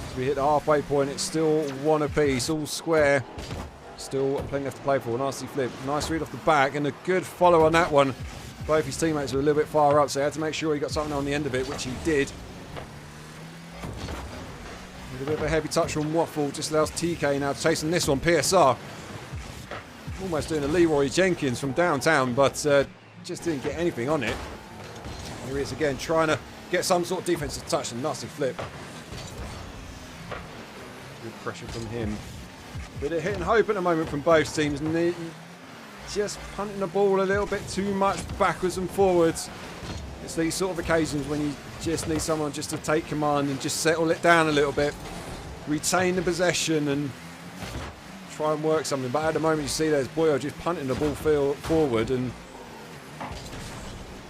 Speaker 1: as we hit the halfway point, it's still one apiece, all square. Still plenty left to play for. Nasty flip. Nice read off the back and a good follow on that one. Both his teammates were a little bit far up, so he had to make sure he got something on the end of it, which he did. With a bit of a heavy touch from Waffle. Just allows TK now chasing this one. PSR. Almost doing a Leroy Jenkins from downtown, but just didn't get anything on it. Here he is again, trying to get some sort of defensive touch and nasty flip. Good pressure from him. Bit of hit and hope at the moment from both teams. Just punting the ball a little bit too much backwards and forwards. It's these sort of occasions when you just need someone just to take command and just settle it down a little bit. Retain the possession and try and work something. But at the moment you see there's Boyo just punting the ball forward, and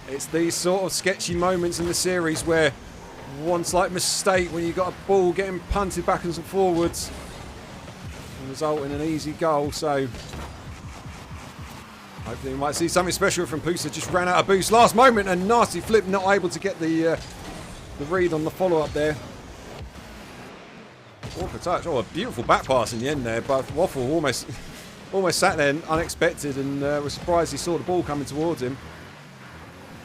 Speaker 1: it's these sort of sketchy moments in the series where one slight mistake when you've got a ball getting punted backwards and forwards result in an easy goal. So hopefully we might see something special from Pusa. Just ran out of boost last moment, and nasty flip, not able to get the read on the follow-up there. Awkward touch. Oh, a beautiful back pass in the end there, but Waffle almost sat there unexpected and was surprised he saw the ball coming towards him.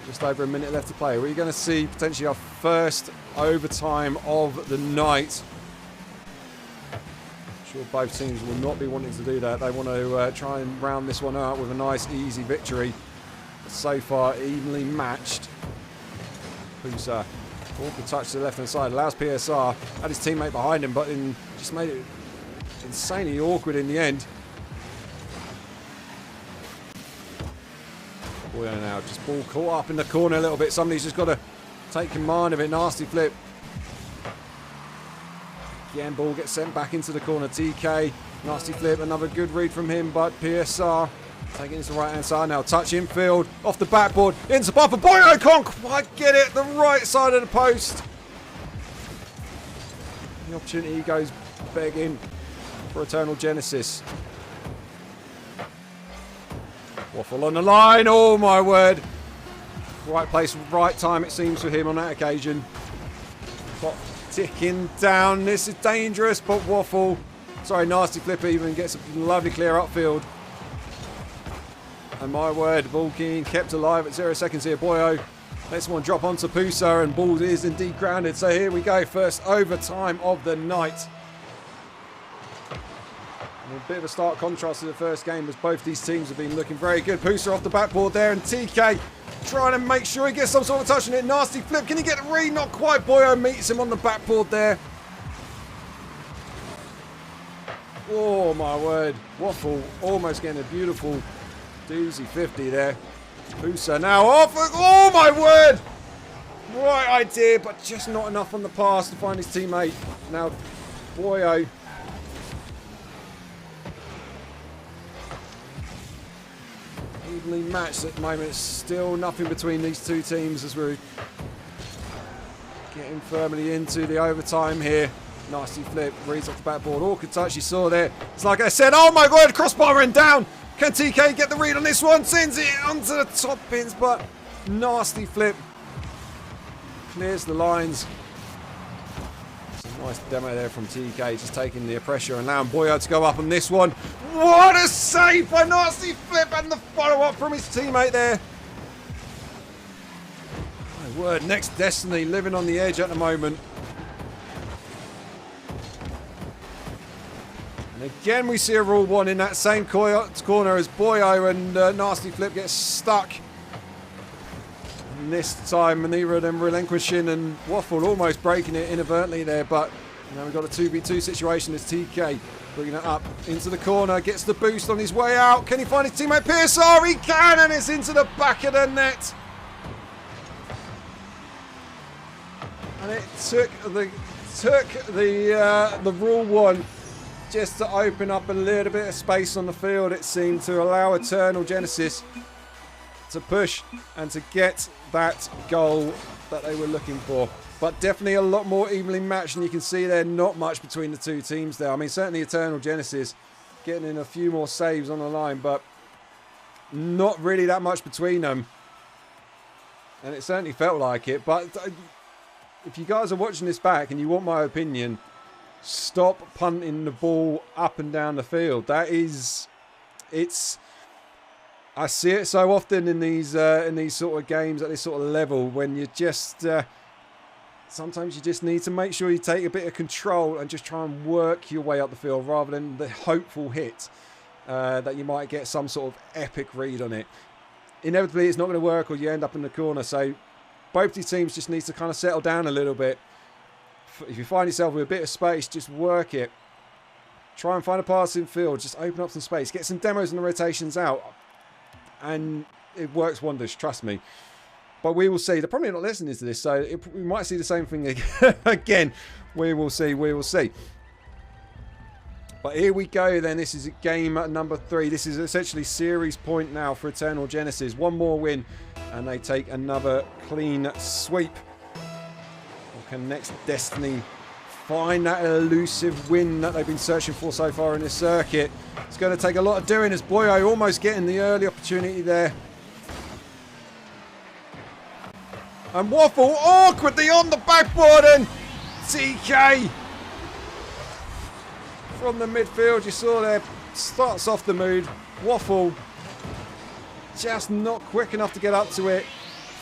Speaker 1: Just over a minute left to play. We're going to see potentially our first overtime of the night. I'm sure both teams will not be wanting to do that. They want to try and round this one out with a nice, easy victory. So far, evenly matched. Pusa, awkward touch to the left-hand side. Allows PSR. Had his teammate behind him, but just made it insanely awkward in the end. Boyo now, just ball caught up in the corner a little bit. Somebody's just got to take command of it. Nasty flip. Again, ball gets sent back into the corner. TK, nasty flip. Another good read from him, but PSR taking it to the right-hand side now. Touch infield, off the backboard, into buffer. Boyo can't quite get it. The right side of the post. The opportunity goes begging for Eternal Genesis. Waffle on the line. Oh, my word. Right place, right time, it seems, for him on that occasion. Clock ticking down. This is dangerous, but Waffle, sorry, nasty flip even gets a lovely clear upfield. And my word, ball being kept alive at 0 seconds here. Boyo lets one drop onto Pusa, and ball is indeed grounded. So here we go, first overtime of the night. And a bit of a stark contrast to the first game, as both these teams have been looking very good. Pusa off the backboard there, and TK trying to make sure he gets some sort of touch on it. Nasty flip. Can he get the read? Not quite. Boyo meets him on the backboard there. Oh, my word. Waffle almost getting a beautiful doozy 50 there. Pusa now off. Oh, my word. Right idea, but just not enough on the pass to find his teammate. Now, Boyo. Evenly matched at the moment. Still nothing between these two teams as we're getting firmly into the overtime here. Nasty flip, reads off the backboard. Awkward touch you saw there. It's like I said, oh my god, crossbar and down. Can TK get the read on this one? Sends it onto the top pins, but nasty flip. Clears the lines. Nice demo there from TK, just taking the pressure and allowing Boyo to go up on this one. What a save by Nasty Flip, and the follow-up from his teammate there. My word, next Destiny living on the edge at the moment. And again we see a rule one in that same corner as Boyo, and Nasty Flip gets stuck. And this time neither of them relinquishing, and Waffle almost breaking it inadvertently there, but now we've got a 2v2 situation as TK bringing it up into the corner, gets the boost on his way out. Can he find his teammate PSR? He can, and it's into the back of the net. And it took the rule one just to open up a little bit of space on the field, it seemed, to allow Eternal Genesis to push and to get that goal that they were looking for. But definitely a lot more evenly matched, and you can see there not much between the two teams there. I mean, certainly Eternal Genesis getting in a few more saves on the line, but not really that much between them. And it certainly felt like it. But if you guys are watching this back and you want my opinion, stop punting the ball up and down the field. That is, I see it so often in these sort of games at this sort of level, when you just sometimes you just need to make sure you take a bit of control and just try and work your way up the field rather than the hopeful hit that you might get some sort of epic read on it. Inevitably, it's not going to work, or you end up in the corner. So both these teams just need to kind of settle down a little bit. If you find yourself with a bit of space, just work it. Try and find a passing field. Just open up some space. Get some demos and the rotations out. And it works wonders, trust me. But we will see. They're probably not listening to this, so we might see the same thing again. We will see. We will see. But here we go then. This is game number 3. This is essentially series point now for Eternal Genesis. One more win and they take another clean sweep. Or can next Destiny find that elusive win that they've been searching for so far in this circuit? It's going to take a lot of doing, as Boyo almost getting the early opportunity there. And Waffle awkwardly on the backboard, and TK from the midfield, you saw there, starts off the mood. Waffle just not quick enough to get up to it.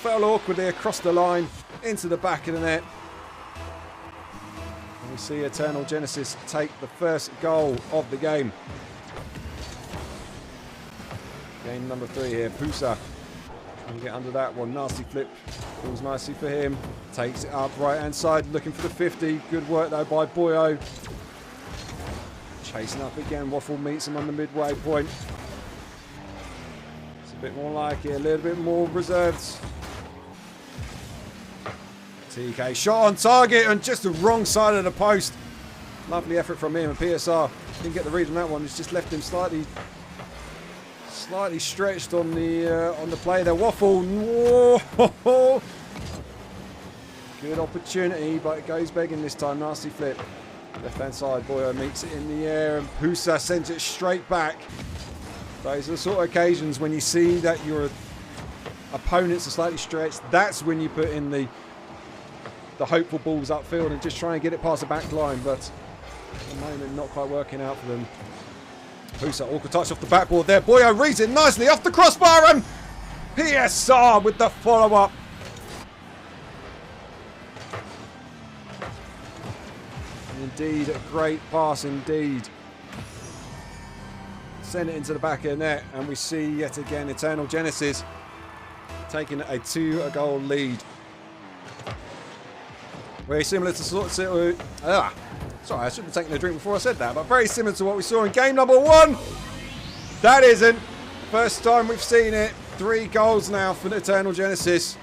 Speaker 1: fell awkwardly across the line into the back of the net. And we see Eternal Genesis take the first goal of the game. Game number 3 here. Pusa trying to get under that one. Nasty flip. Falls nicely for him. Takes it up right hand side, looking for the 50. Good work though by Boyo. Chasing up again. Waffle meets him on the midway point. It's a bit more like it, a little bit more reserved. TK shot on target and just the wrong side of the post. Lovely effort from him, and PSR didn't get the read on that one. It's just left him slightly stretched on the play there. Waffle. Whoa. Good opportunity, but it goes begging this time. Nasty flip. Left hand side, Boyo meets it in the air, and Pusa sends it straight back. Those are the sort of occasions when you see that your opponents are slightly stretched. That's when you put in the hopeful balls upfield and just try and get it past the back line, but at the moment not quite working out for them. Pusa, awkward touch off the backboard there. Boyo reads it nicely off the crossbar, and PSR with the follow-up. Indeed, a great pass indeed. Send it into the back of the net, and we see yet again Eternal Genesis taking a 2-goal lead. Very similar to sorry, I shouldn't have taken a drink before I said that, but very similar to what we saw in game number 1. That isn't. First time we've seen it. 3 goals now for the Eternal Genesis.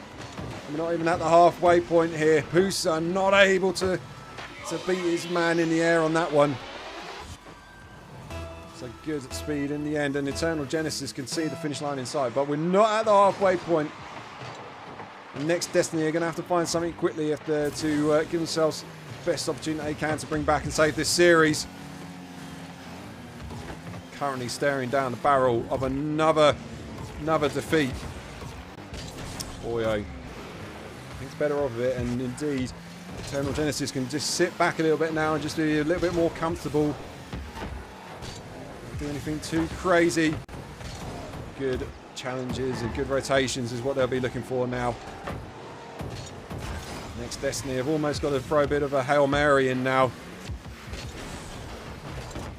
Speaker 1: We're not even at the halfway point here. Pusa not able to beat his man in the air on that one. So good at speed in the end, and Eternal Genesis can see the finish line inside, but we're not at the halfway point. The next Destiny are going to have to find something quickly if they're to give themselves the best opportunity they can to bring back and save this series. Currently staring down the barrel of another defeat. Boyo thinks better of it, and indeed Eternal Genesis can just sit back a little bit now and just be a little bit more comfortable. Don't do anything too crazy. Good challenges and good rotations is what they'll be looking for now. Next Destiny have almost got to throw a bit of a Hail Mary in now.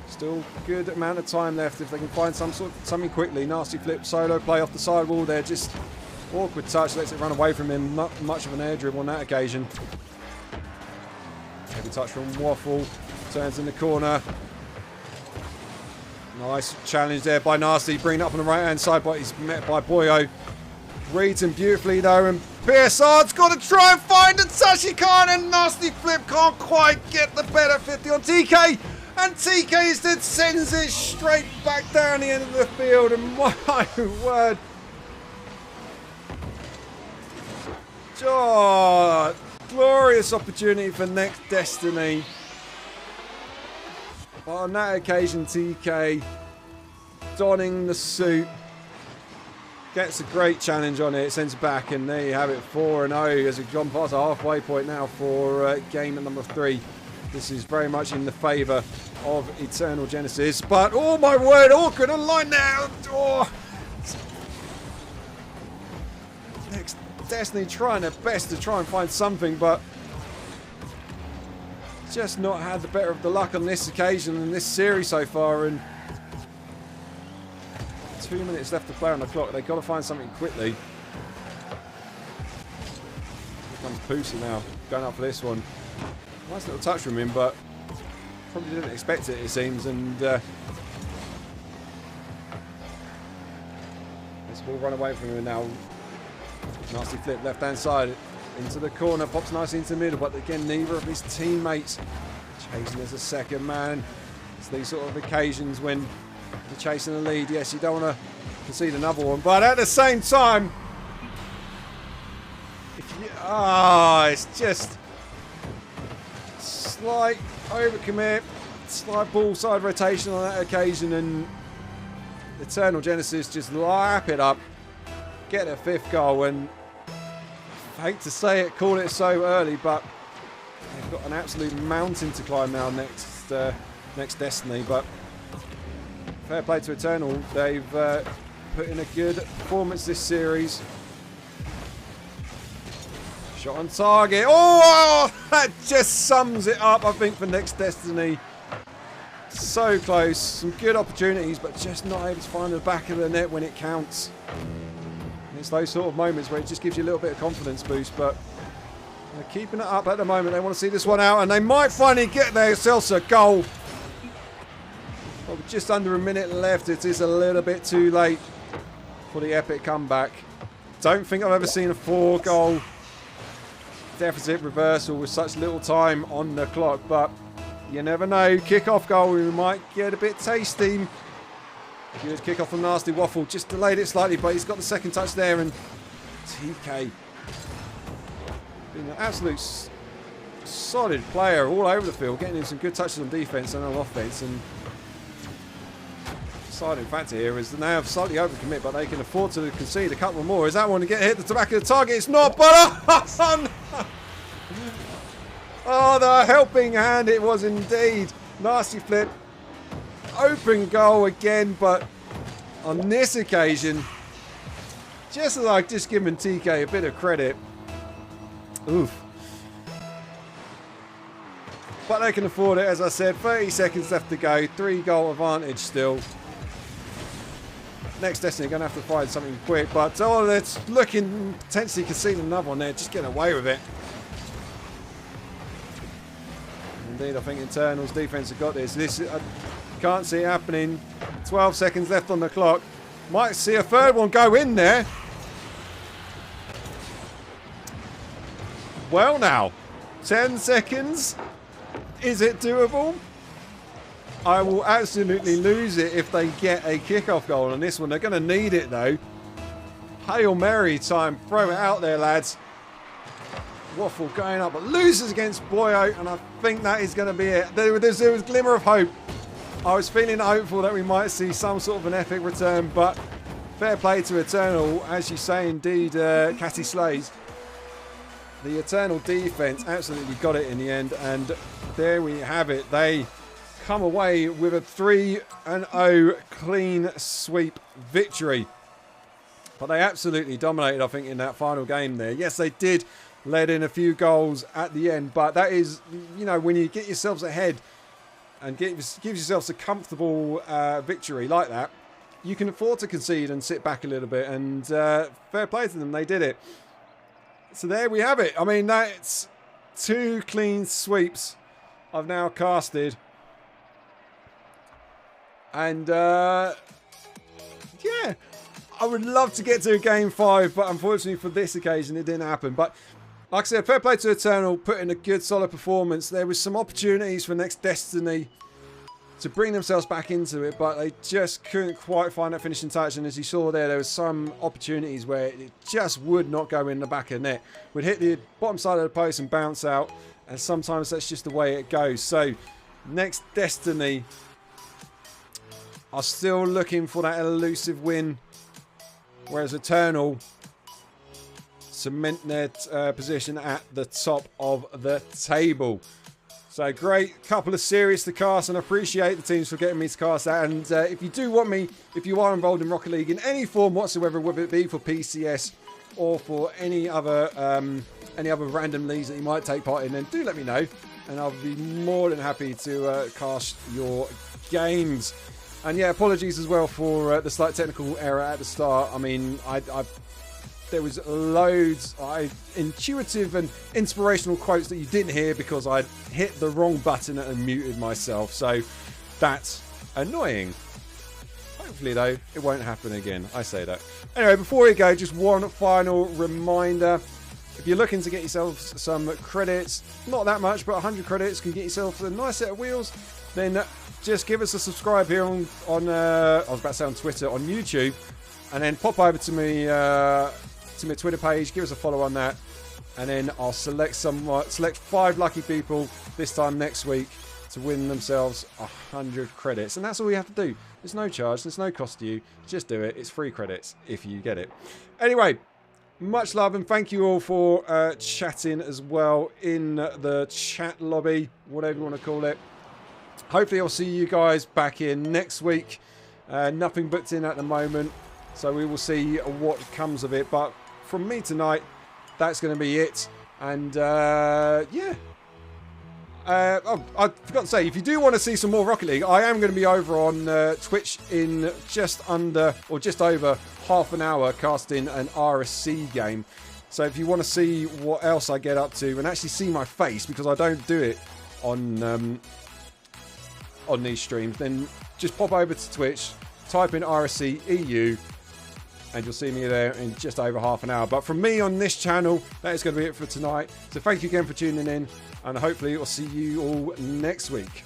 Speaker 1: Still good amount of time left if they can find something quickly. Nasty flip, solo play off the sidewall there, just awkward touch, lets it run away from him. Not much of an air dribble on that occasion. Heavy touch from Waffle, turns in the corner. Nice challenge there by Nasty, bringing it up on the right hand side, but he's met by Boyo. Reads him beautifully though, and PSR's got to try and find it. touch, he can't, and Nasty flip can't quite get the better 50 on TK, and TK instead sends it straight back down the end of the field, and my word. Oh, glorious opportunity for next Destiny. But on that occasion, TK, donning the suit, gets a great challenge on it, sends it back, and there you have it, 4-0 as we've gone past the halfway point now for game number 3. This is very much in the favour of Eternal Genesis, but oh my word, awkward online now. Oh. Next Destiny trying their best to try and find something, but just not had the better of the luck on this occasion in this series so far, and 2 minutes left to play on the clock. They've got to find something quickly. Here comes Pusa now, going up for this one. Nice little touch from him, but probably didn't expect it seems, and this will run away from him now. Nasty flip, left hand side, into the corner, pops nicely into the middle, but again, neither of his teammates chasing as a second man. It's these sort of occasions when you're chasing the lead. Yes, you don't want to concede another one, but at the same time, it's just slight overcommit, slight ball side rotation on that occasion, and Eternal Genesis just lap it up, get a 5th goal, and I hate to say it, call it so early, but they've got an absolute mountain to climb now next Destiny. But fair play to Eternal, they've put in a good performance this series. Shot on target. Oh, that just sums it up, I think, for Next Destiny. So close. Some good opportunities, but just not able to find the back of the net when it counts. And it's those sort of moments where it just gives you a little bit of confidence boost, but they're keeping it up at the moment. They want to see this one out, and they might finally get themselves a goal. But with just under a minute left, it is a little bit too late for the epic comeback. Don't think I've ever seen a 4-goal deficit reversal with such little time on the clock, but you never know. Kick-off goal, we might get a bit tasty. Good kick-off from Nasty Waffle. Just delayed it slightly, but he's got the second touch there, and TK being an absolute solid player all over the field, getting in some good touches on defence and on offence. And deciding factor here is that they have slightly overcommit, but they can afford to concede a couple more. Is that one to get hit the back of the target? It's not, but oh, the helping hand it was indeed. Nasty flip. Open goal again, but on this occasion, just as I've just given TK a bit of credit. Oof. But they can afford it, as I said. 30 seconds left to go. 3-goal advantage still. Next Destiny are going to have to find something quick, but oh, it's looking potentially conceding another one there. Just getting away with it. Indeed, I think Internals defense have got this. I can't see it happening. 12 seconds left on the clock. Might see a third one go in there. Well now, 10 seconds. Is it doable? I will absolutely lose it if they get a kickoff goal on this one. They're going to need it though. Hail Mary time. Throw it out there, lads. Waffle going up, but loses against Boyo, and I think that is going to be it. There was a glimmer of hope. I was feeling hopeful that we might see some sort of an epic return, but fair play to Eternal, as you say indeed, Catty Slays. The Eternal defense absolutely got it in the end, and there we have it. They come away with a 3-0 clean sweep victory. But they absolutely dominated, I think, in that final game there. Yes, they did let in a few goals at the end, but that is, you know, when you get yourselves ahead and gives yourselves a comfortable victory like that, you can afford to concede and sit back a little bit, and fair play to them, they did it. So there we have it. I mean, that's 2 clean sweeps I've now casted. And yeah, I would love to get to a game 5, but unfortunately for this occasion it didn't happen. But like I said, fair play to Eternal, put in a good solid performance. There was some opportunities for Next Destiny to bring themselves back into it, but they just couldn't quite find that finishing touch. And as you saw there was some opportunities where it just would not go in the back of the net. Would hit the bottom side of the post and bounce out, and sometimes that's just the way it goes. So Next Destiny are still looking for that elusive win, whereas Eternal cement their position at the top of the table. So great couple of series to cast, and I appreciate the teams for getting me to cast that. And if you do want me, if you are involved in Rocket League in any form whatsoever, whether it be for PCS or for any other random leagues that you might take part in, then do let me know, and I'll be more than happy to cast your games. And yeah, apologies as well for the slight technical error at the start. I mean, there was loads intuitive and inspirational quotes that you didn't hear because I hit the wrong button and muted myself. So that's annoying. Hopefully, though, it won't happen again. I say that. Anyway, before we go, just one final reminder. If you're looking to get yourself some credits, not that much, but 100 credits can get yourself a nice set of wheels, then just give us a subscribe here on I was about to say on Twitter, on YouTube, and then pop over to me to my Twitter page, give us a follow on that, and then I'll select 5 lucky people this time next week to win themselves 100 credits. And that's all you have to do. There's no charge, there's no cost to you. Just do it. It's free credits if you get it. Anyway, much love, and thank you all for chatting as well in the chat lobby, whatever you want to call it. Hopefully I'll see you guys back in next week. Nothing booked in at the moment, so we will see what comes of it. But from me tonight, that's going to be it. And yeah. Oh, I forgot to say, if you do want to see some more Rocket League, I am going to be over on Twitch in just under or just over half an hour casting an RSC game. So if you want to see what else I get up to and actually see my face, because I don't do it on these streams, then just pop over to Twitch, type in RSC EU, and you'll see me there in just over half an hour. But from me on this channel, that is going to be it for tonight. So thank you again for tuning in, and hopefully I'll see you all next week.